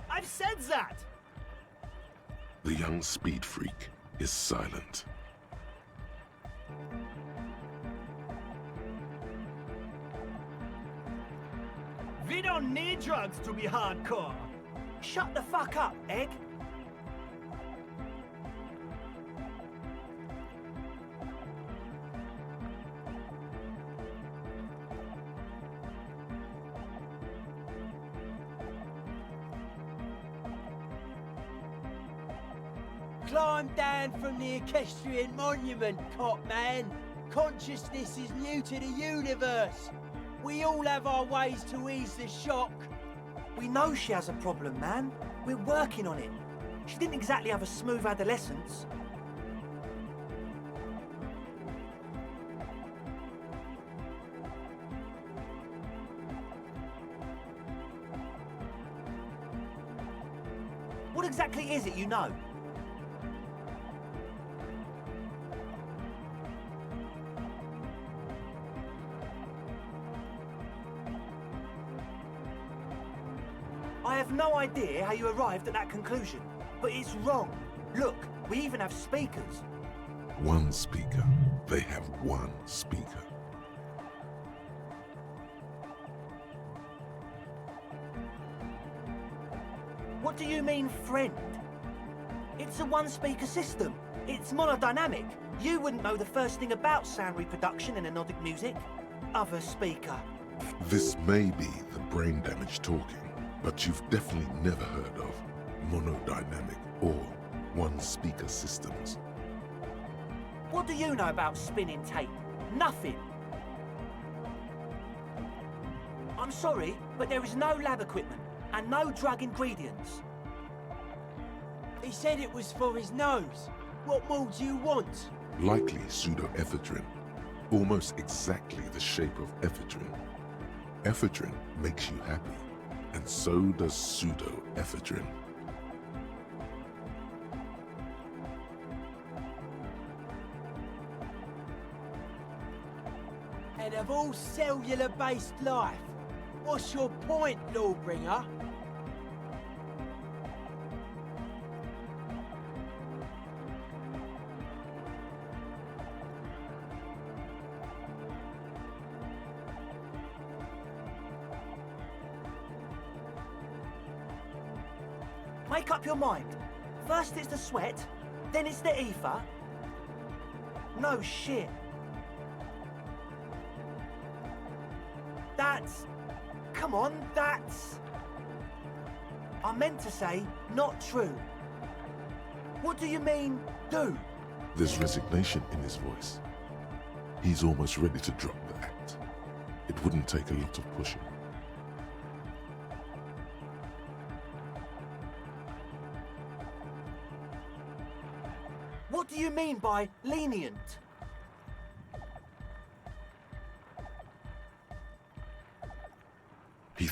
I've said that. The young speed freak is silent. We don't need drugs to be hardcore. Shut the fuck up, Egg. Climb down from the equestrian monument, cop man. Consciousness is new to the universe. We all have our ways to ease the shock. We know she has a problem, man. We're working on it. She didn't exactly have a smooth adolescence. What exactly is it you know? I have no idea how you arrived at that conclusion, but it's wrong. Look, we even have speakers. One speaker. They have one speaker. What do you mean, friend? It's a one-speaker system. It's monodynamic. You wouldn't know the first thing about sound reproduction in anodic music. Other speaker. This may be the brain damage talking, but you've definitely never heard of monodynamic or one-speaker systems. What do you know about spinning tape? Nothing. I'm sorry, but there is no lab equipment and no drug ingredients. He said it was for his nose. What more do you want? Likely pseudoephedrine, almost exactly the shape of ephedrine. Ephedrine makes you happy, and so does pseudoephedrine. And of all cellular-based life, what's your point, Lawbringer? Make up your mind. First it's the sweat, then it's the ether. No shit. That's... Come on, that's... I meant to say, not true. What do you mean, do? There's resignation in his voice. He's almost ready to drop the act. It wouldn't take a lot of pushing. What do you mean by lenient?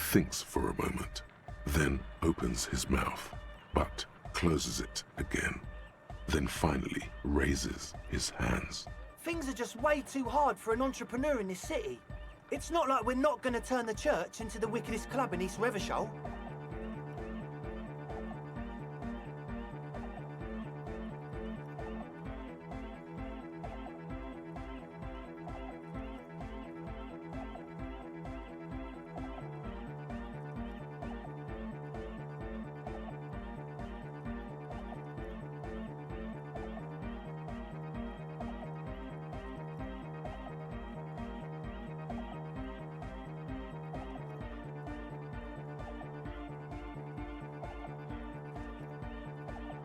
thinks for a moment, then opens his mouth, but closes it again, then finally raises his hands. Things are just way too hard for an entrepreneur in this city. It's not like we're not going to turn the church into the wickedest club in East Revachol.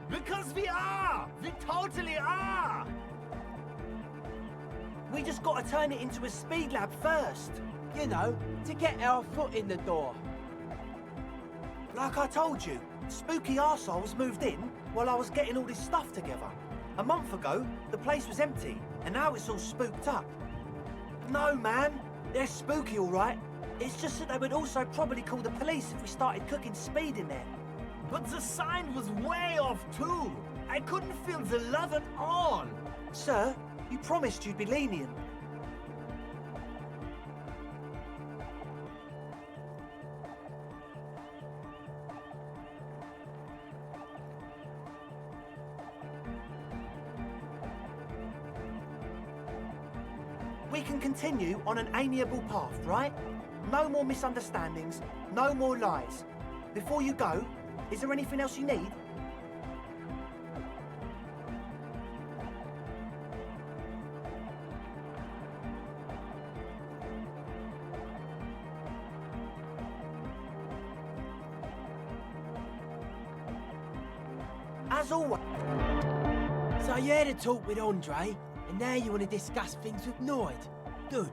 Because we are! We totally are! We just gotta turn it into a speed lab first. You know, to get our foot in the door. Like I told you, spooky arseholes moved in while I was getting all this stuff together. A month ago, the place was empty, and now it's all spooked up. No, man, they're spooky all right. It's just that they would also probably call the police if we started cooking speed in there. But the sign was way off too. I couldn't feel the love at all. Sir, you promised you'd be lenient. We can continue on an amiable path, right? No more misunderstandings, no more lies. Before you go, is there anything else you need? As always. So you had a talk with Andre, and now you want to discuss things with Noid. Good.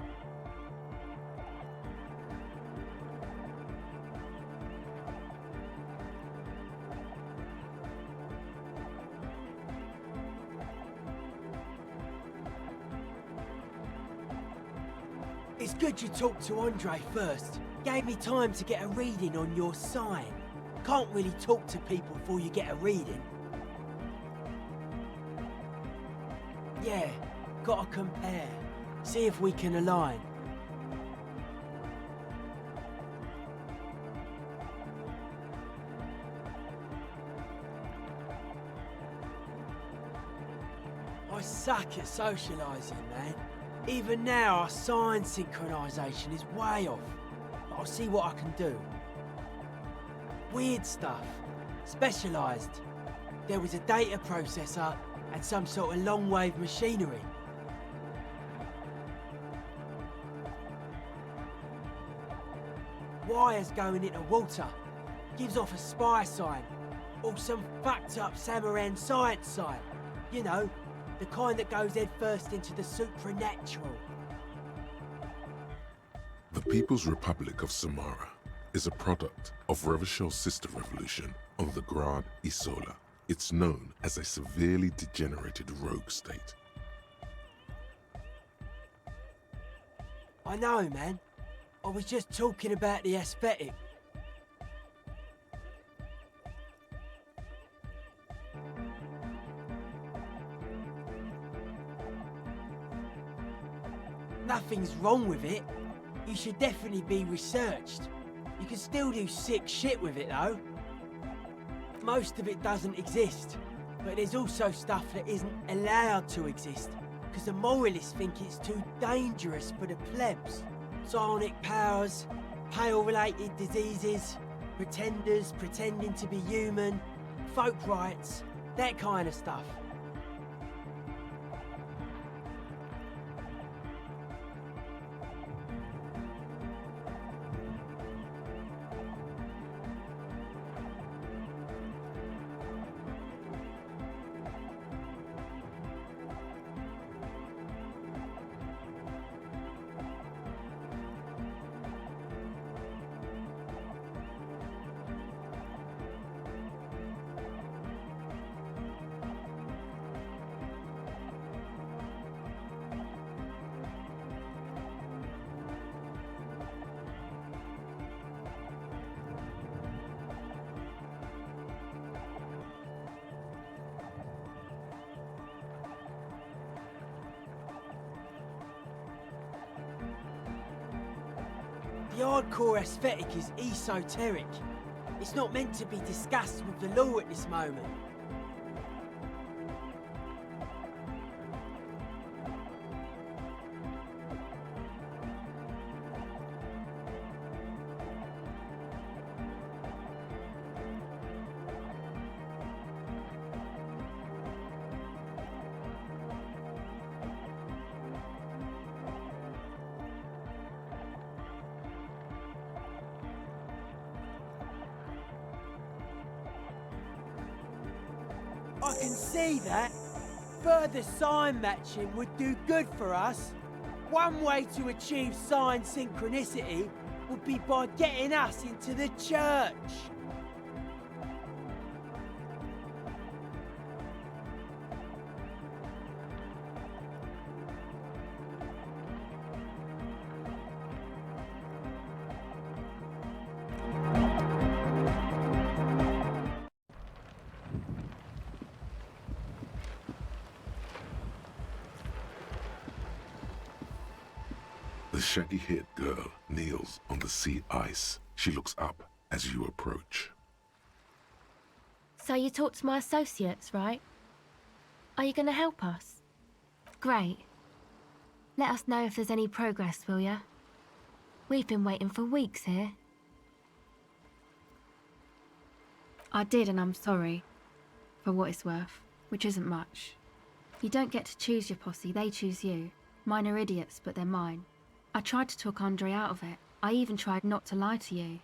It's good you talked to Andre first. Gave me time to get a reading on your sign. Can't really talk to people before you get a reading. Yeah, gotta compare. See if we can align. I suck at socialising, man. Even now, our sign synchronisation is way off. But I'll see what I can do. Weird stuff. Specialised. There was a data processor and some sort of long-wave machinery. Wires going into water. Gives off a spy sign. Or some fucked up Samaran science sign. You know, the kind that goes head first into the supernatural. The People's Republic of Samara is a product of Revachel's sister revolution on the Grad Isola. It's known as a severely degenerated rogue state. I know, man. I was just talking about the aesthetic. Nothing's wrong with it. You should definitely be researched. You can still do sick shit with it, though. Most of it doesn't exist, but there's also stuff that isn't allowed to exist, because the moralists think it's too dangerous for the plebs. Psionic powers, pale-related diseases, pretenders pretending to be human, folk rights, that kind of stuff. The hardcore aesthetic is esoteric. It's not meant to be discussed with the law at this moment. I can see that. Further sign matching would do good for us. One way to achieve sign synchronicity would be by getting us into the church. The shaggy-haired girl kneels on the sea ice. She looks up as you approach. So you talked to my associates, right? Are you going to help us? Great. Let us know if there's any progress, will ya? We've been waiting for weeks here. I did, and I'm sorry. For what it's worth, which isn't much. You don't get to choose your posse, they choose you. Mine are idiots, but they're mine. I tried to talk Andre out of it. I even tried not to lie to you.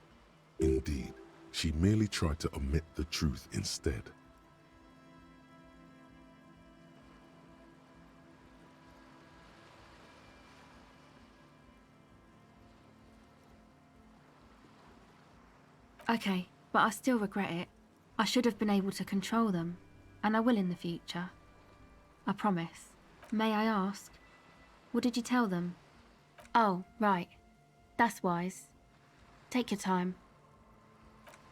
Indeed, she merely tried to omit the truth instead. Okay, but I still regret it. I should have been able to control them, and I will in the future. I promise. May I ask, what did you tell them? Oh, right. That's wise. Take your time.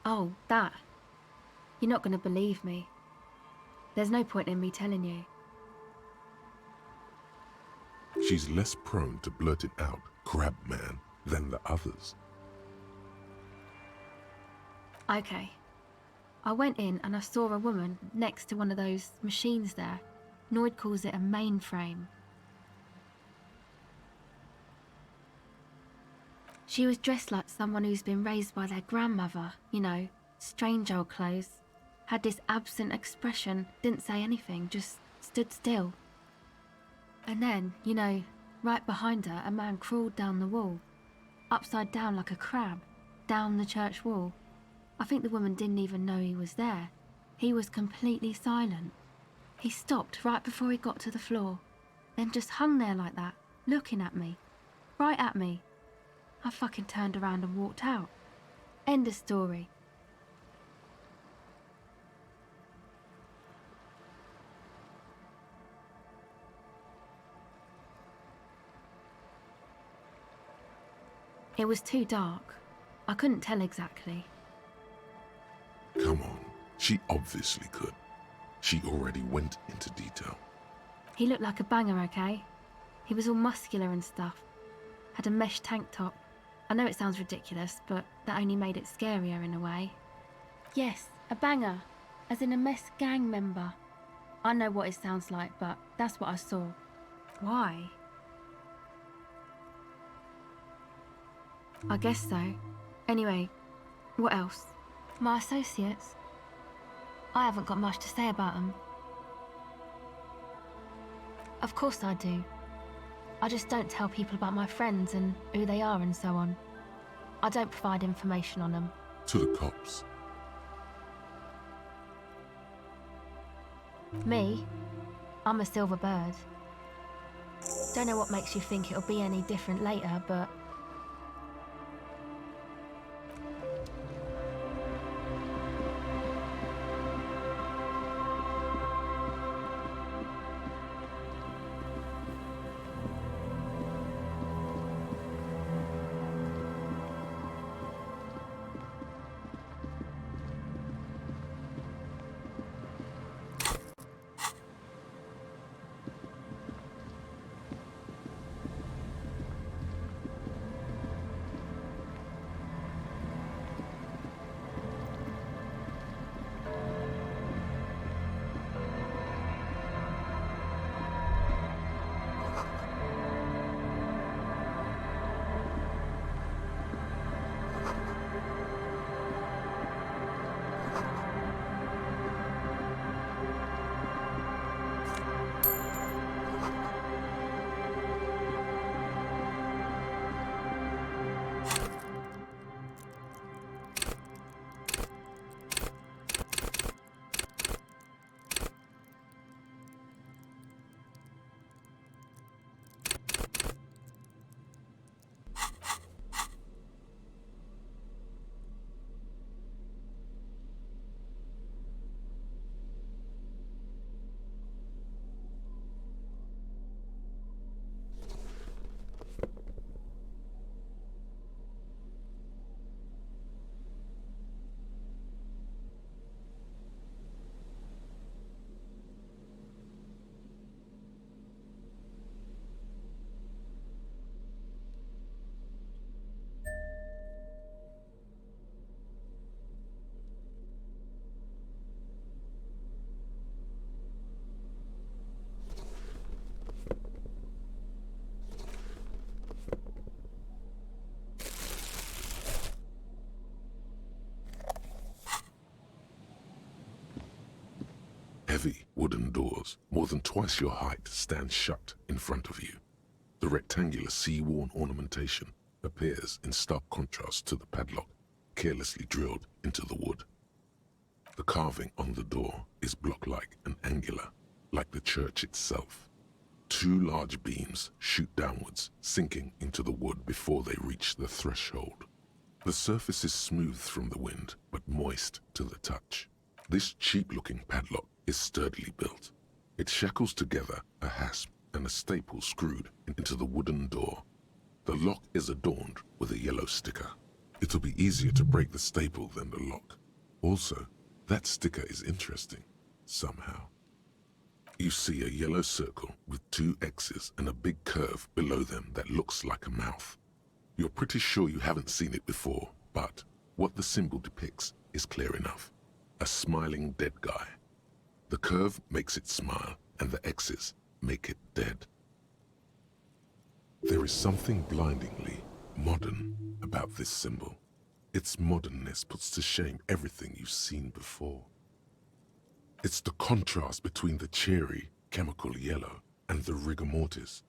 Oh, that. You're not going to believe me. There's no point in me telling you. She's less prone to blurt it out, crab man, than the others. Okay. I went in and I saw a woman next to one of those machines there. Noid calls it a mainframe. She was dressed like someone who's been raised by their grandmother, you know, strange old clothes. Had this absent expression, didn't say anything, just stood still. And then, you know, right behind her, a man crawled down the wall, upside down like a crab, down the church wall. I think the woman didn't even know he was there. He was completely silent. He stopped right before he got to the floor, then just hung there like that, looking at me, right at me. I fucking turned around and walked out. End of story. It was too dark. I couldn't tell exactly. Come on, she obviously could. She already went into detail. He looked like a banger, okay? He was all muscular and stuff. Had a mesh tank top. I know it sounds ridiculous, but that only made it scarier in a way. Yes, a banger, as in a mess gang member. I know what it sounds like, but that's what I saw. Why? I guess so. Anyway, what else? My associates? I haven't got much to say about them. Of course I do. I just don't tell people about my friends and who they are and so on. I don't provide information on them. To the cops. Me? I'm a silver bird. Don't know what makes you think it'll be any different later, but... Heavy wooden doors, more than twice your height, stand shut in front of you. The rectangular sea-worn ornamentation appears in stark contrast to the padlock, carelessly drilled into the wood. The carving on the door is block-like and angular, like the church itself. Two large beams shoot downwards, sinking into the wood before they reach the threshold. The surface is smooth from the wind, but moist to the touch. This cheap-looking padlock is sturdily built. It shackles together a hasp and a staple screwed into the wooden door. The lock is adorned with a yellow sticker. It'll be easier to break the staple than the lock. Also, that sticker is interesting, somehow. You see a yellow circle with two X's and a big curve below them that looks like a mouth. You're pretty sure you haven't seen it before, but what the symbol depicts is clear enough. A smiling dead guy. The curve makes it smile, and the X's make it dead. There is something blindingly modern about this symbol. Its modernness puts to shame everything you've seen before. It's the contrast between the cheery, chemical yellow and the rigor mortis.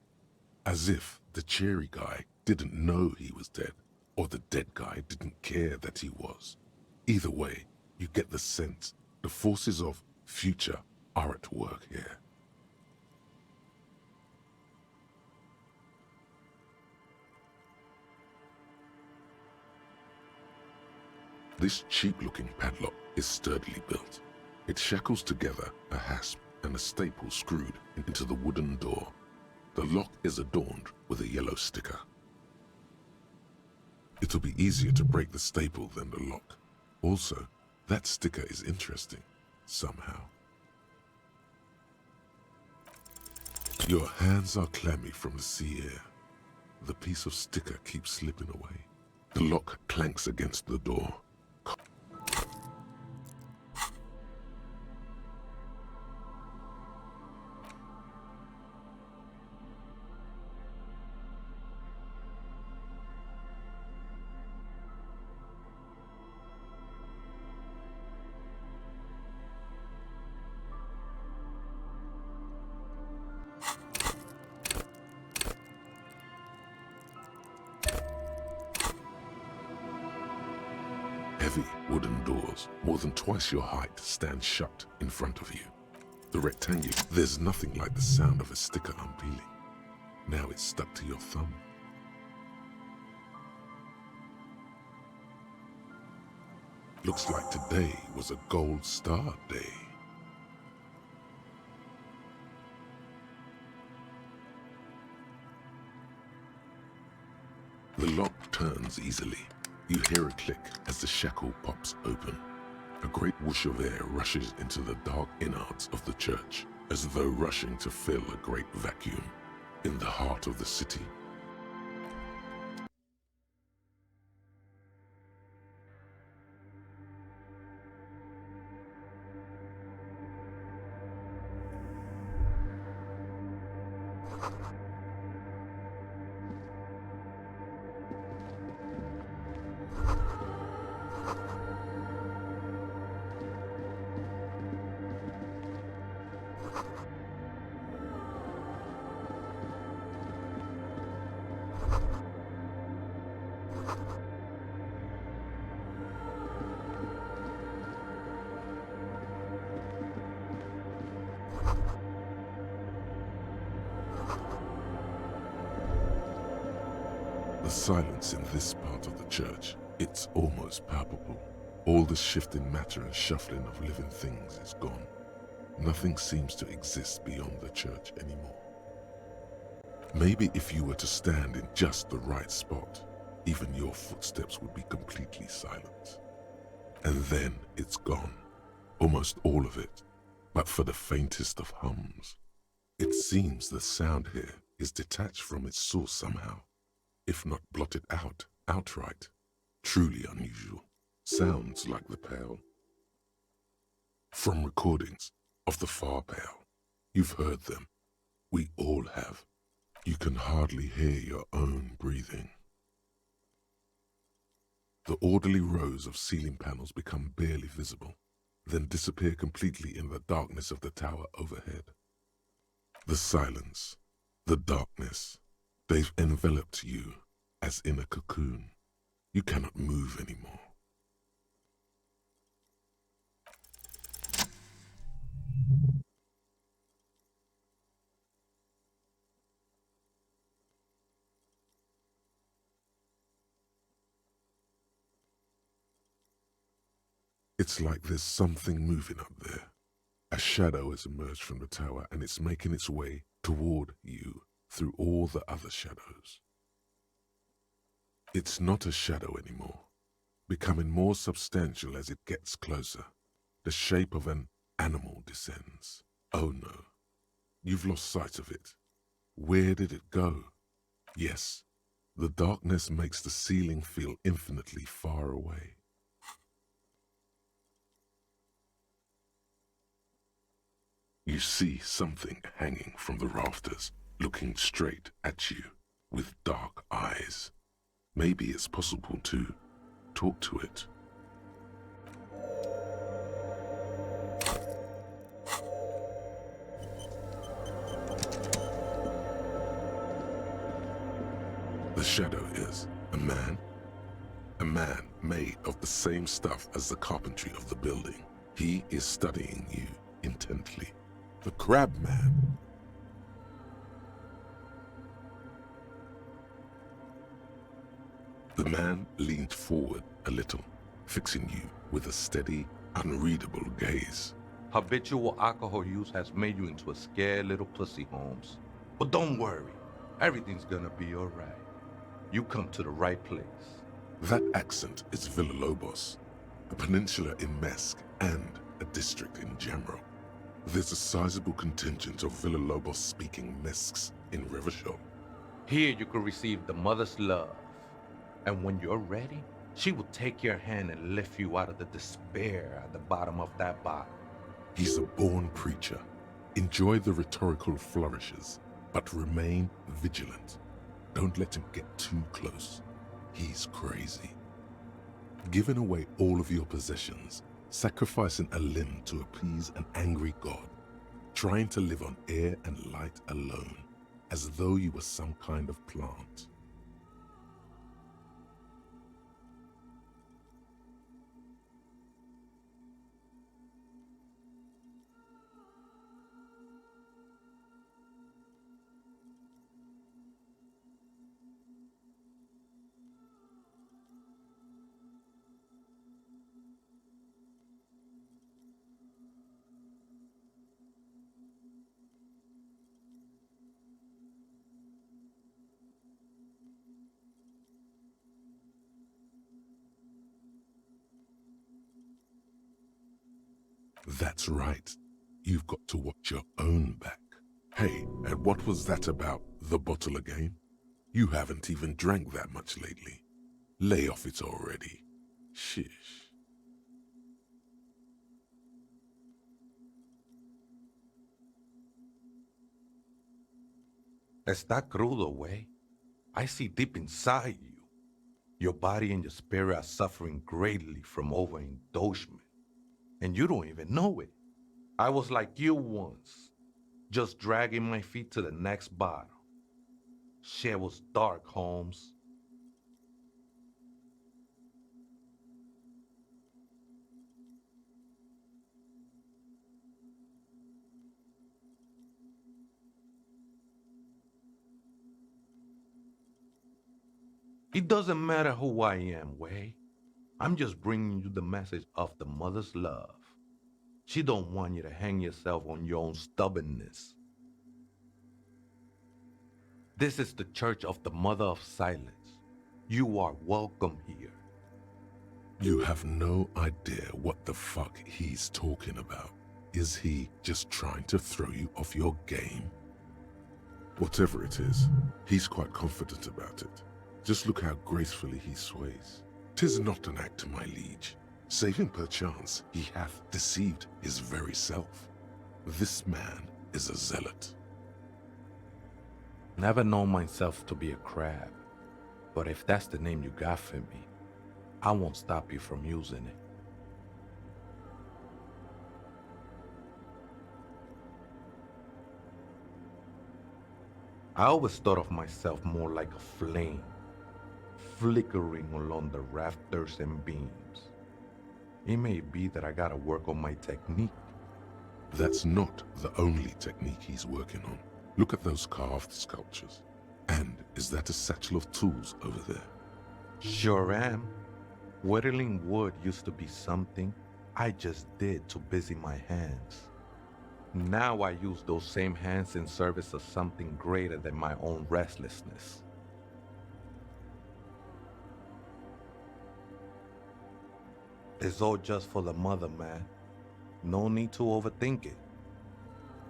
As if the cheery guy didn't know he was dead, or the dead guy didn't care that he was. Either way, you get the sense the forces of future are at work here. This cheap-looking padlock is sturdily built. It shackles together a hasp and a staple screwed into the wooden door. The lock is adorned with a yellow sticker. It'll be easier to break the staple than the lock. Also, that sticker is interesting, somehow. Your hands are clammy from the sea air. The piece of sticker keeps slipping away. The lock clanks against the door. Heavy wooden doors, more than twice your height, stand shut in front of you. The rectangular, there's nothing like the sound of a sticker unpeeling. Now it's stuck to your thumb. Looks like today was a gold star day. The lock turns easily. You hear a click as the shackle pops open. A great whoosh of air rushes into the dark innards of the church, as though rushing to fill a great vacuum in the heart of the city. The silence in this part of the church, it's almost palpable. All the shifting matter and shuffling of living things is gone. Nothing seems to exist beyond the church anymore. Maybe if you were to stand in just the right spot, even your footsteps would be completely silent. And then it's gone. Almost all of it, but for the faintest of hums. It seems the sound here is detached from its source somehow, if not blotted out outright. Truly unusual. Sounds like the Pale. From recordings of the Far Pale, you've heard them. We all have. You can hardly hear your own breathing. The orderly rows of ceiling panels become barely visible. then disappear completely in the darkness of the tower overhead. The silence, the darkness, they've enveloped you as in a cocoon. You cannot move anymore. It's like there's something moving up there. A shadow has emerged from the tower and it's making its way toward you through all the other shadows. It's not a shadow anymore, becoming more substantial as it gets closer. The shape of an animal descends. Oh no, you've lost sight of it. Where did it go? Yes, the darkness makes the ceiling feel infinitely far away. You see something hanging from the rafters, looking straight at you with dark eyes. Maybe it's possible to talk to it. The shadow is a man made of the same stuff as the carpentry of the building. He is studying you intently. The Crab Man. The man leaned forward a little, fixing you with a steady, unreadable gaze. Habitual alcohol use has made you into a scared little pussy, Holmes. But don't worry, everything's gonna be alright. You come to the right place. That accent is Villalobos, a peninsula in Mesk and a district in Jamrock. There's a sizable contingent of Villalobos-speaking Mesks in Revachol. Here you can receive the mother's love. And when you're ready, she will take your hand and lift you out of the despair at the bottom of that bottle. He's a born preacher. Enjoy the rhetorical flourishes, but remain vigilant. Don't let him get too close. He's crazy. Giving away all of your possessions, sacrificing a limb to appease an angry god, trying to live on air and light alone, as though you were some kind of plant. That's right. You've got to watch your own back. Hey, and what was that about the bottle again? You haven't even drank that much lately. Lay off it already. Shish. Está crudo, way. I see deep inside you. Your body and your spirit are suffering greatly from overindulgence. And you don't even know it. I was like you once, just dragging my feet to the next bottle. Shit was dark, Holmes. It doesn't matter who I am, Way. I'm just bringing you the message of the mother's love. She don't want you to hang yourself on your own stubbornness. This is the Church of the Mother of Silence. You are welcome here. You have no idea what the fuck he's talking about. Is he just trying to throw you off your game? Whatever it is, he's quite confident about it. Just look how gracefully he sways. 'Tis not an act, my liege. Save him perchance, he hath deceived his very self. This man is a zealot. Never known myself to be a crab, but if that's the name you got for me, I won't stop you from using it. I always thought of myself more like a flame, flickering along the rafters and beams. It may be that I gotta work on my technique. That's not the only technique he's working on. Look at those carved sculptures. And is that a satchel of tools over there? Sure am. Whittling wood used to be something I just did to busy my hands. Now I use those same hands in service of something greater than my own restlessness. It's all just for the mother, man. No need to overthink it.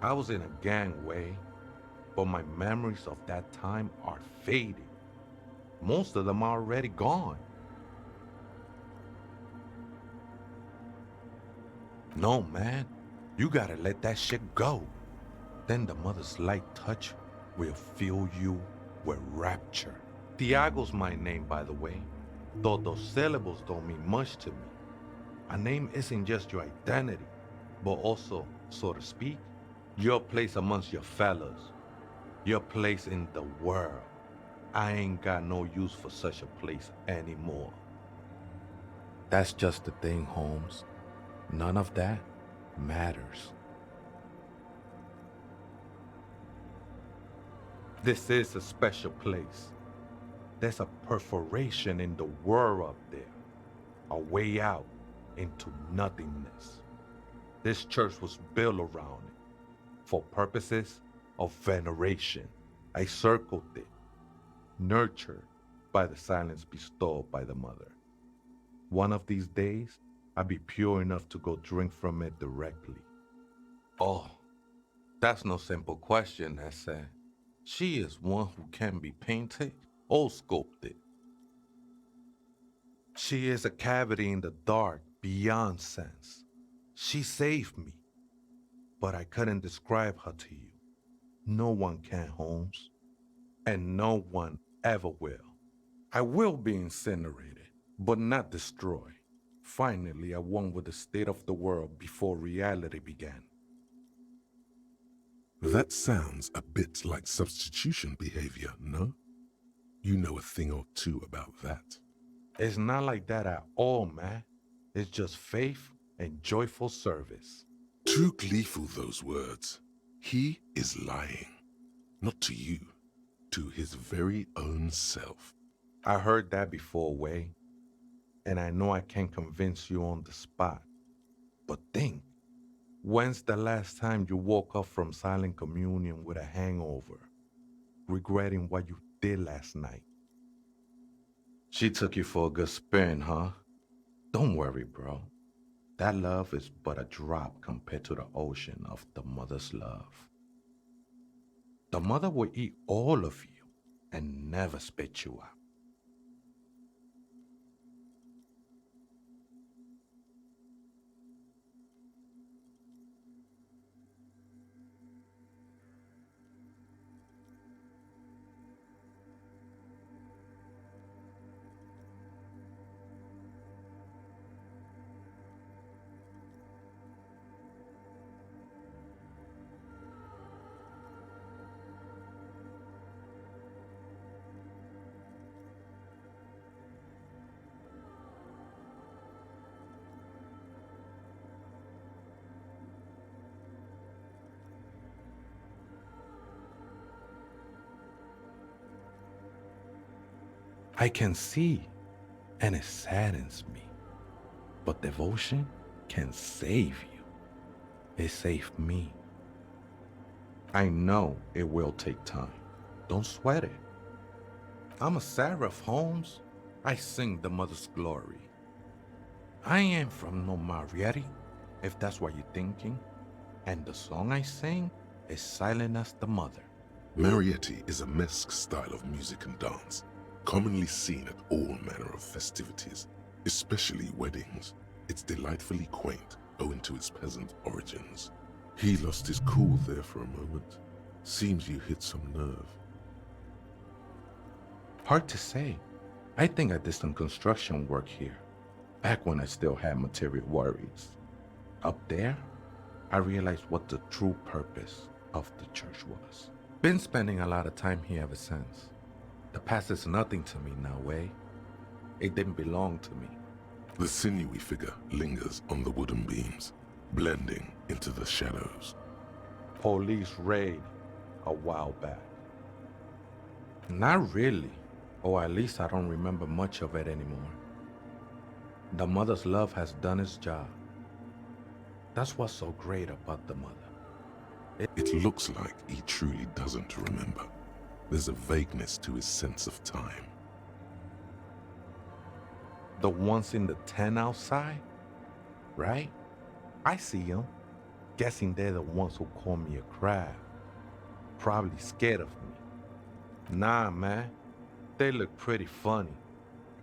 I was in a gangway, but my memories of that time are faded. Most of them are already gone. No, man. You gotta let that shit go. Then the mother's light touch will fill you with rapture. Tiago's my name, by the way, though those syllables don't mean much to me. A name isn't just your identity, but also, so to speak, your place amongst your fellows, your place in the world. I ain't got no use for such a place anymore. That's just the thing, Holmes. None of that matters. This is a special place. There's a perforation in the world up there, a way out into nothingness. This church was built around it for purposes of veneration. I circled it, nurtured by the silence bestowed by the mother. One of these days, I'll be pure enough to go drink from it directly. Oh, that's no simple question, I said. She is one who can be painted or sculpted. She is a cavity in the dark beyond sense. She saved me, but I couldn't describe her to you. No one can, Holmes, and no one ever will. I will be incinerated, but not destroyed. Finally, I won with the state of the world before reality began. That sounds a bit like substitution behavior, no? You know a thing or two about that. It's not like that at all, man. It's just faith and joyful service. Too gleeful, those words. He is lying. Not to you, to his very own self. I heard that before, Way. And I know I can't convince you on the spot. But think, when's the last time you woke up from silent communion with a hangover, regretting what you did last night? She took you for a good spin, huh? Don't worry, bro. That love is but a drop compared to the ocean of the mother's love. The mother will eat all of you and never spit you out. I can see, and it saddens me. But devotion can save you. It saved me. I know it will take time. Don't sweat it. I'm a seraph, Holmes. I sing the mother's glory. I ain't from no Marietti, if that's what you're thinking. And the song I sing is silent as the mother. Marietti is a mesque style of music and dance, commonly seen at all manner of festivities, especially weddings. It's delightfully quaint, owing to its peasant origins. He lost his cool there for a moment. Seems you hit some nerve. Hard to say. I think I did some construction work here, back when I still had material worries. Up there, I realized what the true purpose of the church was. Been spending a lot of time here ever since. The past is nothing to me now, eh? It didn't belong to me. The sinewy figure lingers on the wooden beams, blending into the shadows. Police raid a while back. Not really, or at least I don't remember much of it anymore. The mother's love has done its job. That's what's so great about the mother. It looks like he truly doesn't remember. There's a vagueness to his sense of time. The ones in the tent outside, right? I see them. Guessing they're the ones who call me a crab. Probably scared of me. Nah, man. They look pretty funny.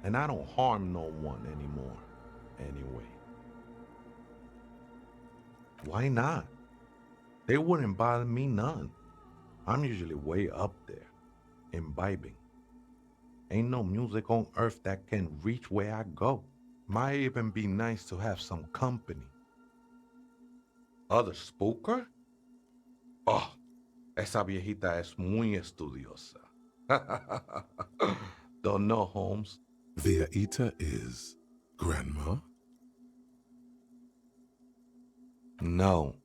And I don't harm no one anymore. Anyway. Why not? They wouldn't bother me none. I'm usually way up there, imbibing. Ain't no music on earth that can reach where I go. Might even be nice to have some company. Other spooker? Oh, esa viejita es muy estudiosa. Don't know, Holmes. Viejita is grandma? No.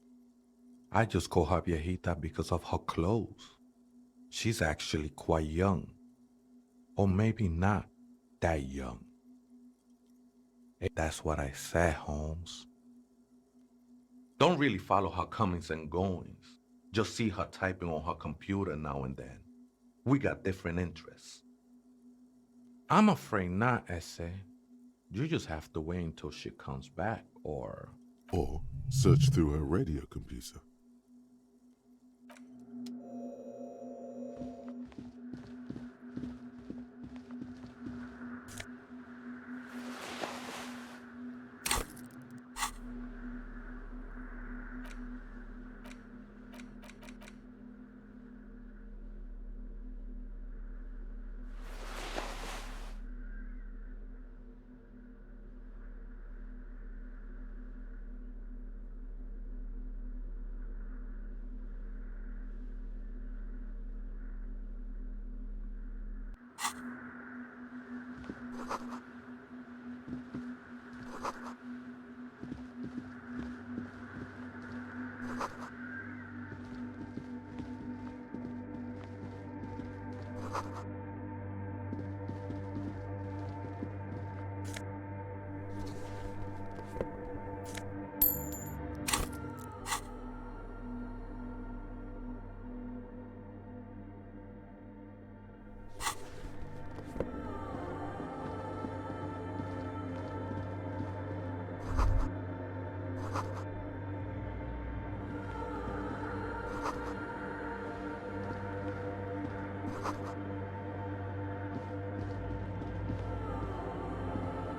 I just call her viejita because of her clothes. She's actually quite young. Or maybe not that young. That's what I said, Holmes. Don't really follow her comings and goings. Just see her typing on her computer now and then. We got different interests. I'm afraid not, Essay. You just have to wait until she comes back, or search through her radio computer.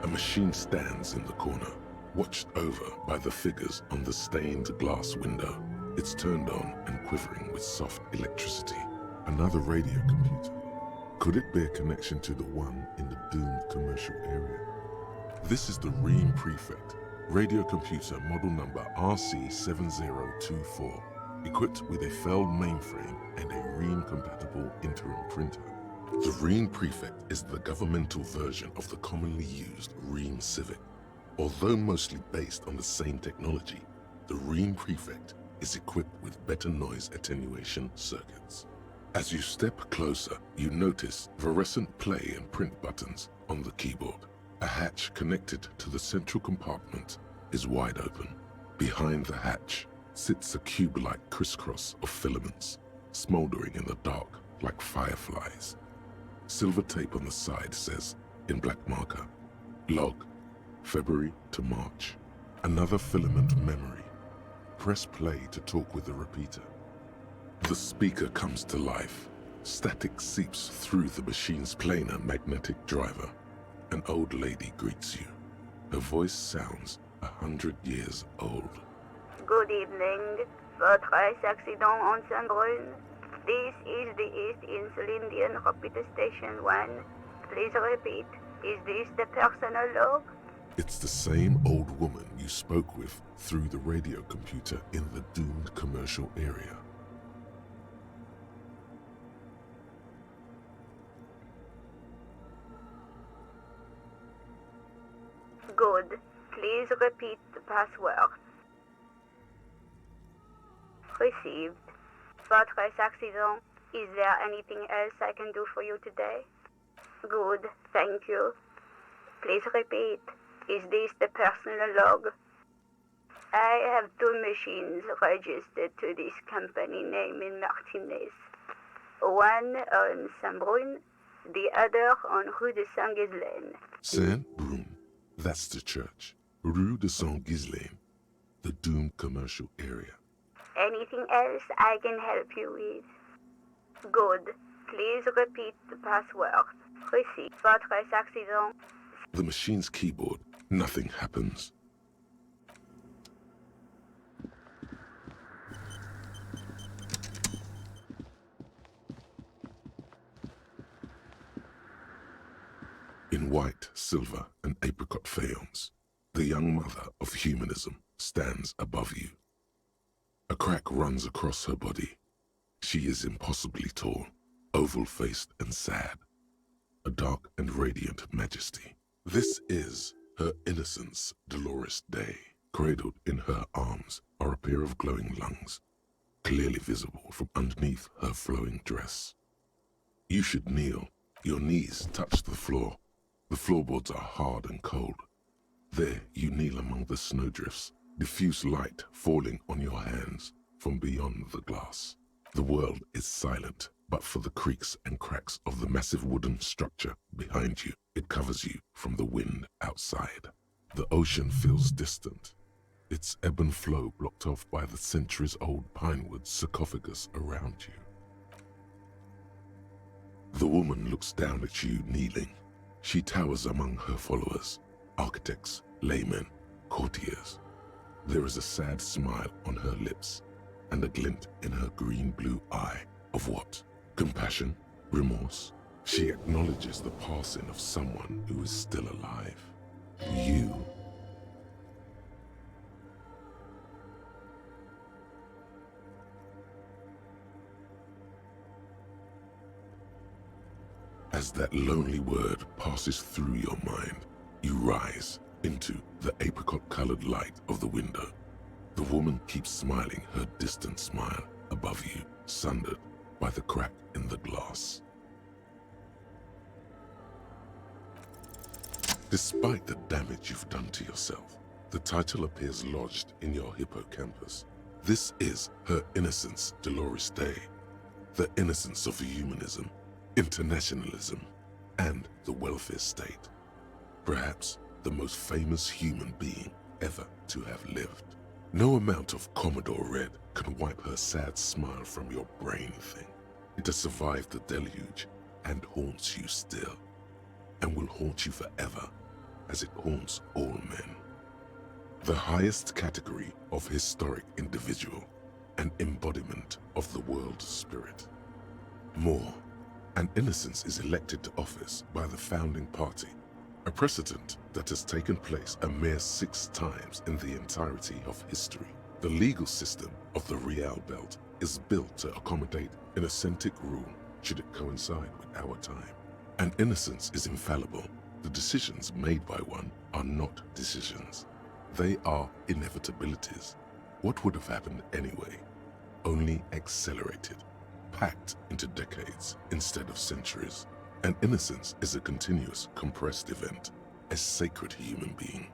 A machine stands in the corner, watched over by the figures on the stained glass window. It's turned on and quivering with soft electricity. Another radio computer. Could it be a connection to the one in the doomed commercial area? This is the Ream Prefect, radio computer model number RC7024, equipped with a failed mainframe and a Ream-compatible interim printer. The Ream Prefect is the governmental version of the commonly used Ream Civic. Although mostly based on the same technology, the Ream Prefect is equipped with better noise attenuation circuits. As you step closer, you notice fluorescent play and print buttons on the keyboard. A hatch connected to the central compartment is wide open. Behind the hatch sits a cube-like crisscross of filaments, smoldering in the dark like fireflies. Silver tape on the side says, in black marker, log, February to March. Another filament memory. Press play to talk with the repeater. The speaker comes to life. Static seeps through the machine's planar magnetic driver. An old lady greets you. Her voice sounds 100 years old. Good evening. Votre accident on Saint-Brune. This is the East Insulindian Repeater Station 1. Please repeat. Is this the personal log? It's the same old woman you spoke with through the radio computer in the doomed commercial area. Please repeat the password. Received. Votre accident. Is there anything else I can do for you today? Good, thank you. Please repeat. Is this the personal log? I have 2 machines registered to this company name in Martinez. One on Saint-Brun, the other on Rue de Saint-Ghislaine. Saint-Brun, that's the church. Rue de Saint-Ghislaine, the doomed commercial area. Anything else I can help you with? Good. Please repeat the password. Receive. Votre accident. The machine's keyboard, nothing happens. In white, silver, and apricot faience, the young mother of humanism stands above you. A crack runs across her body. She is impossibly tall, oval-faced and sad, a dark and radiant majesty. This is her innocence, Dolores Day. Cradled in her arms are a pair of glowing lungs, clearly visible from underneath her flowing dress. You should kneel. Your knees touch the floor. The floorboards are hard and cold. There you kneel among the snowdrifts, diffuse light falling on your hands from beyond the glass. The world is silent, but for the creaks and cracks of the massive wooden structure behind you. It covers you from the wind outside. The ocean feels distant, its ebb and flow blocked off by the centuries-old pinewood sarcophagus around you. The woman looks down at you kneeling. She towers among her followers, architects, laymen, courtiers. There is a sad smile on her lips and a glint in her green-blue eye of what? Compassion? Remorse? She acknowledges the passing of someone who is still alive. You. As that lonely word passes through your mind, you rise into the apricot-colored light of the window. The woman keeps smiling her distant smile above you, sundered by the crack in the glass. Despite the damage you've done to yourself, the title appears lodged in your hippocampus. This is her innocence, Dolores Day, the innocence of humanism, internationalism, and the welfare state. Perhaps the most famous human being ever to have lived. No amount of Commodore Red can wipe her sad smile from your brain thing. It has survived the deluge and haunts you still, and will haunt you forever as it haunts all men. The highest category of historic individual, an embodiment of the world spirit. More, an innocence is elected to office by the founding party, a precedent that has taken place a mere 6 times in the entirety of history. The legal system of the Real Belt is built to accommodate inauthentic rule should it coincide with our time. An innocence is infallible. The decisions made by one are not decisions. They are inevitabilities. What would have happened anyway? Only accelerated, packed into decades instead of centuries. An innocence is a continuous, compressed event, a sacred human being.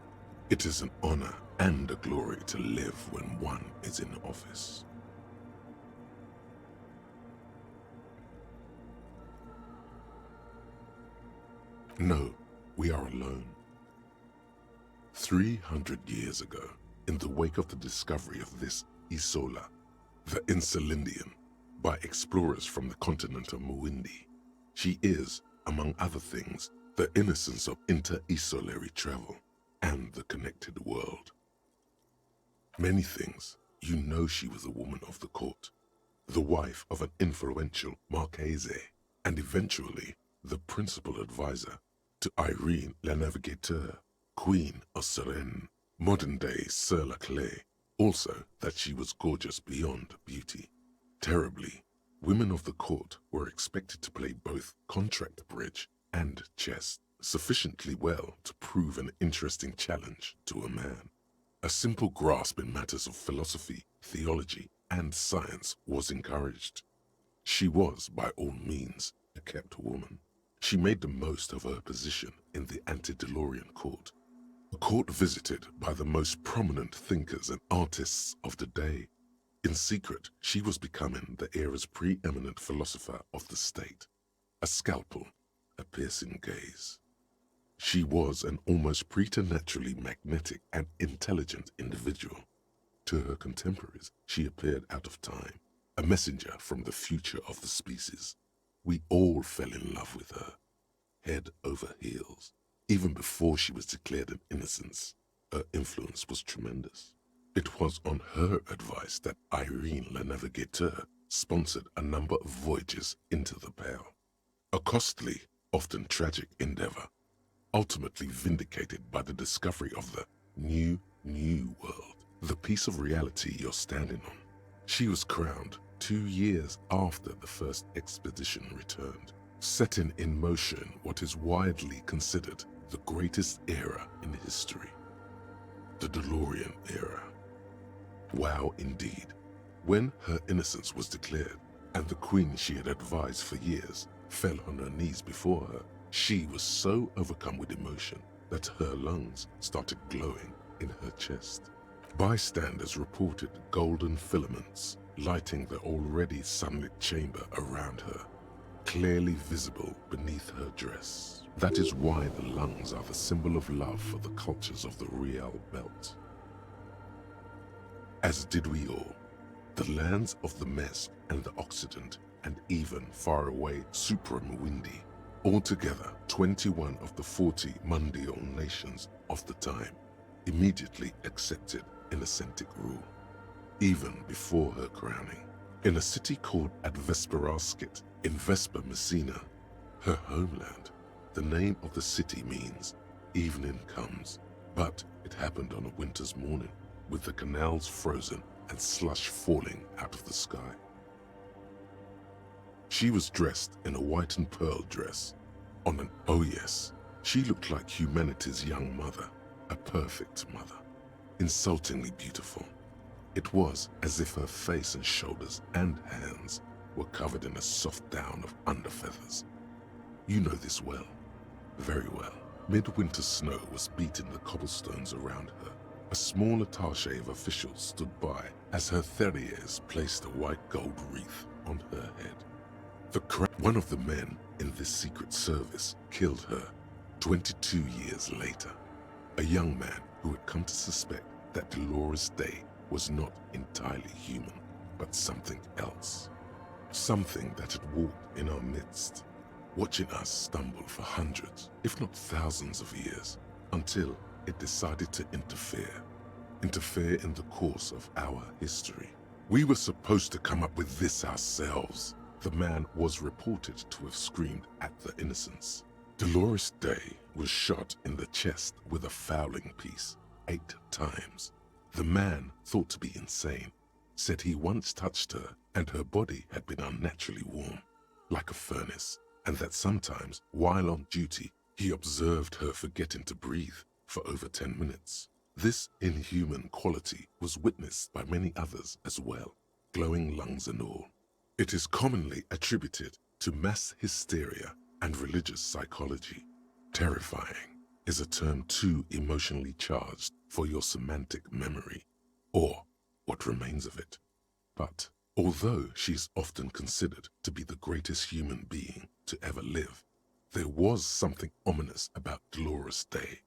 It is an honor and a glory to live when one is in office. No, we are alone. 300 years ago, in the wake of the discovery of this Isola, the Insulindian, by explorers from the continent of Muindi, she is, among other things, the innocence of inter-isolary travel and the connected world. Many things, you know she was a woman of the court, the wife of an influential Marchese, and eventually the principal advisor to Irene la Navigateur, Queen of Suresnes, modern-day Sir La Clé. Also that she was gorgeous beyond beauty. Terribly, women of the court were expected to play both contract bridge and chess, sufficiently well to prove an interesting challenge to a man. A simple grasp in matters of philosophy, theology, and science was encouraged. She was, by all means, a kept woman. She made the most of her position in the antediluvian court, a court visited by the most prominent thinkers and artists of the day. In secret, she was becoming the era's preeminent philosopher of the state, a scalpel, a piercing gaze. She was an almost preternaturally magnetic and intelligent individual. To her contemporaries, she appeared out of time, a messenger from the future of the species. We all fell in love with her, head over heels. Even before she was declared an innocence, her influence was tremendous. It was on her advice that Irene Le Navigateur sponsored a number of voyages into the Pale, a costly, often tragic endeavor, ultimately vindicated by the discovery of the new world, the piece of reality you're standing on. She was crowned 2 years after the first expedition returned, setting in motion what is widely considered the greatest era in history, the DeLorean era. Wow, indeed. When her innocence was declared, and the queen she had advised for years fell on her knees before her, she was so overcome with emotion that her lungs started glowing in her chest. Bystanders reported golden filaments lighting the already sunlit chamber around her, clearly visible beneath her dress. That is why the lungs are the symbol of love for the cultures of the Real Belt. As did we all, the lands of the Mesk and the Occident, and even faraway Supremawindi. Altogether, 21 of the 40 Mundial nations of the time immediately accepted Innocentic rule, even before her crowning. In a city called Advesperaskit in Vespa Messina, her homeland, the name of the city means evening comes, but it happened on a winter's morning, with the canals frozen and slush falling out of the sky. She was dressed in a white and pearl dress. Oh yes, she looked like humanity's young mother, a perfect mother, insultingly beautiful. It was as if her face and shoulders and hands were covered in a soft down of underfeathers. You know this well, very well. Midwinter snow was beating the cobblestones around her. A small attaché of officials stood by as her Theriers placed a white gold wreath on her head. One of the men in this secret service killed her 22 years later, a young man who had come to suspect that Dolores Day was not entirely human, but something else. Something that had walked in our midst, watching us stumble for hundreds, if not thousands of years, until it decided to interfere in the course of our history. We were supposed to come up with this ourselves. The man was reported to have screamed at the innocents. Dolores Day was shot in the chest with a fowling piece 8 times. The man, thought to be insane, said he once touched her and her body had been unnaturally warm, like a furnace, and that sometimes, while on duty, he observed her forgetting to breathe for over 10 minutes. This inhuman quality was witnessed by many others as well, glowing lungs and all. It is commonly attributed to mass hysteria and religious psychology. Terrifying is a term too emotionally charged for your semantic memory, or what remains of it. But although she is often considered to be the greatest human being to ever live, there was something ominous about Dolores Day,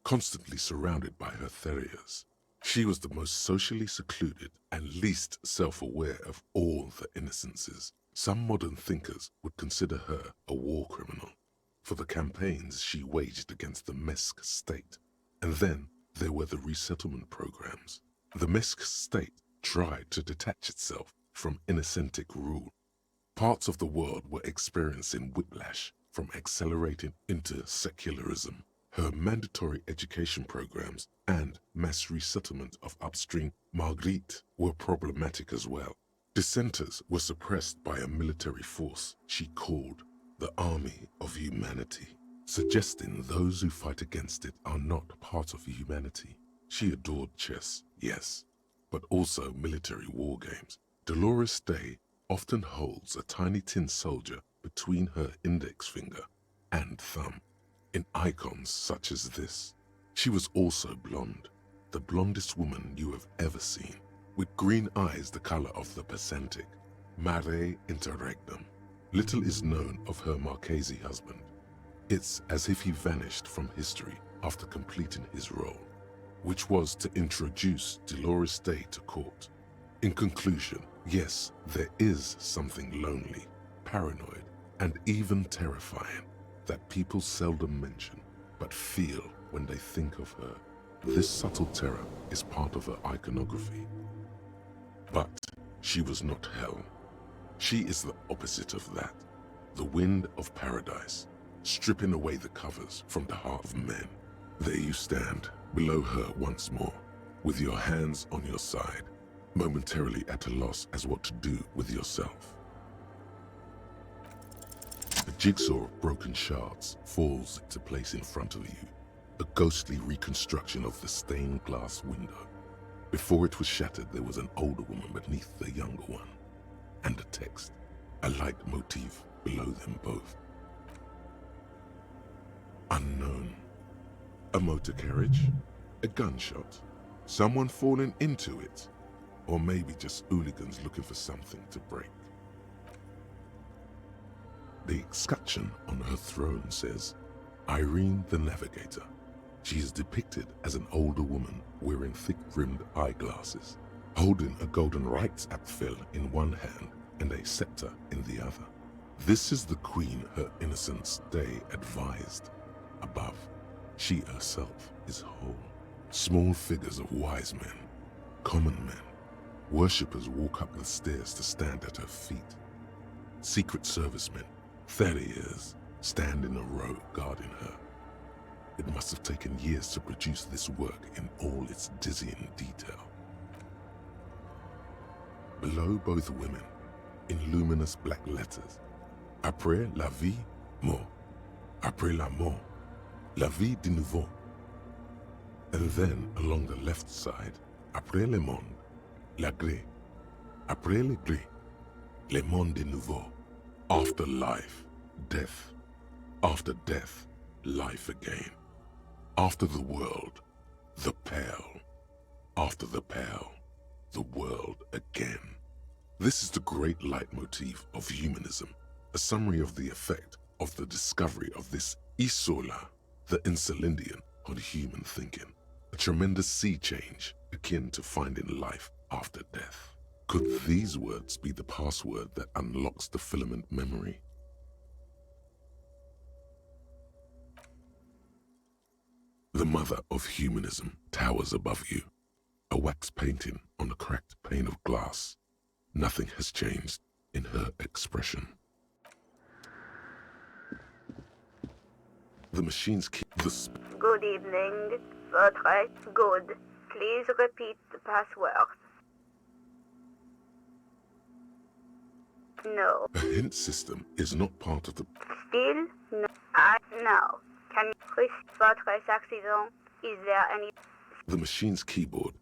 constantly surrounded by her Theriers. She was the most socially secluded and least self-aware of all the innocences. Some modern thinkers would consider her a war criminal for the campaigns she waged against the Mesk state. And then there were the resettlement programs. The Mesk state tried to detach itself from Innocentic rule. Parts of the world were experiencing whiplash from accelerating into secularism. Her mandatory education programs and mass resettlement of upstream Marguerite were problematic as well. Dissenters were suppressed by a military force she called the Army of Humanity. suggesting those who fight against it are not part of humanity. She adored chess, yes, but also military war games. Dolores Day often holds a tiny tin soldier between her index finger and thumb in icons such as this. She was also blonde, the blondest woman you have ever seen, with green eyes the color of the Pacentic, mare interregnum. Little is known of her Marchese husband. It's as if he vanished from history after completing his role, which was to introduce Dolores Day to court. In conclusion, yes, there is something lonely, paranoid, and even terrifying that people seldom mention, but feel when they think of her. This subtle terror is part of her iconography. But she was not hell. She is the opposite of that, the wind of paradise, stripping away the covers from the heart of men. There you stand, below her once more, with your hands on your side, momentarily at a loss as what to do with yourself. A jigsaw of broken shards falls into place in front of you, a ghostly reconstruction of the stained glass window. Before it was shattered, there was an older woman beneath the younger one, and a text, a light motif below them both. Unknown. A motor carriage, a gunshot, someone falling into it, or maybe just hooligans looking for something to break. The escutcheon on her throne says, Irene the Navigator. She is depicted as an older woman wearing thick-rimmed eyeglasses, holding a golden Reichsapfel in one hand and a scepter in the other. This is the queen her innocence day advised. Above, she herself is whole. Small figures of wise men, common men, worshippers walk up the stairs to stand at her feet. Secret servicemen, farriers, stand in a row guarding her. It must have taken years to produce this work in all its dizzying detail. Below both women, in luminous black letters, Après la vie, mort. Après la mort, la vie de nouveau. And then along the left side, Après le monde, la gré. Après le gré, le monde de nouveau. After life, death. After death, life again. After the world, the pale. After the pale, the world again. This is the great leitmotif of humanism, a summary of the effect of the discovery of this isola, the Insulindian, on human thinking. A tremendous sea change akin to finding life after death. Could these words be the password that unlocks the filament memory? The mother of humanism towers above you, a wax painting on a cracked pane of glass. Nothing has changed in her expression. The machines keep the... Good evening. Votre good. Please repeat the password. No. A hint system is not part of the... Still no. No. Can you push votre accident? Is there any... The machine's keyboard.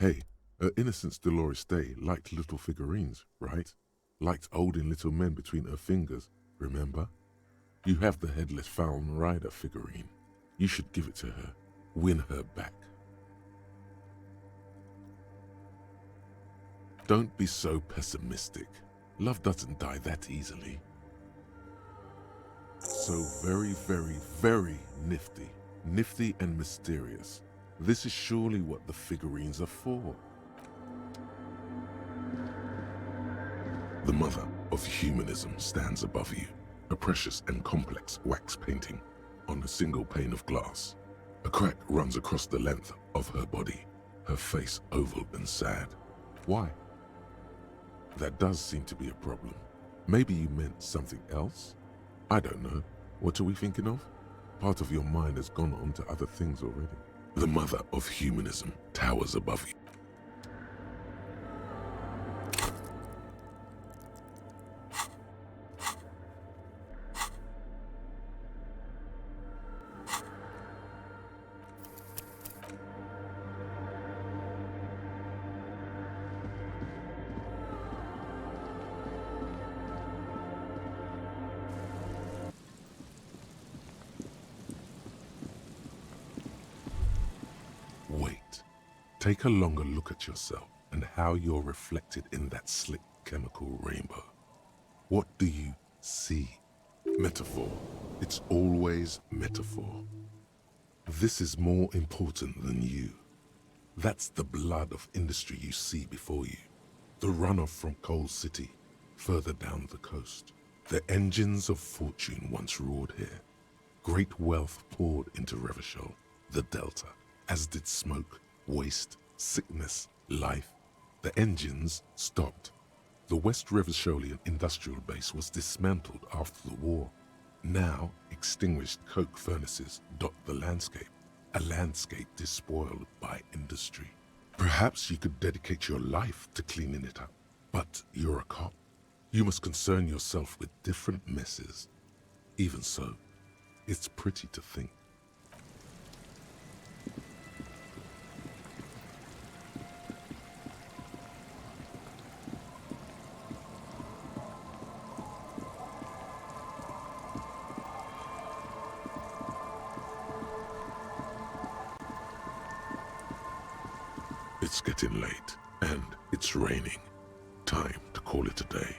Hey, her Innocence Dolores Day liked little figurines, right? liked holding little men between her fingers, remember? You have the headless Falcon Rider figurine. You should give it to her. Win her back. Don't be so pessimistic. Love doesn't die that easily. So very, very, very nifty. Nifty and mysterious. This is surely what the figurines are for. The mother of humanism stands above you, a precious and complex wax painting on a single pane of glass. A crack runs across the length of her body, her face oval and sad. Why? That does seem to be a problem. Maybe you meant something else? I don't know. What are we thinking of? Part of your mind has gone on to other things already. The mother of humanism towers above you. Wait. Take a longer look at yourself and how you're reflected in that slick chemical rainbow. What do you see? Metaphor. It's always metaphor. This is more important than you. That's the blood of industry you see before you. The runoff from Coal City, further down the coast. The engines of fortune once roared here. Great wealth poured into Revachol, the Delta, as did smoke, waste, sickness, life. The engines stopped. The West Revacholian industrial base was dismantled after the war. Now, extinguished coke furnaces dot the landscape, a landscape despoiled by industry. Perhaps you could dedicate your life to cleaning it up, but you're a cop. You must concern yourself with different messes. Even so, it's pretty to think. It's getting late, and it's raining. Time to call it a day.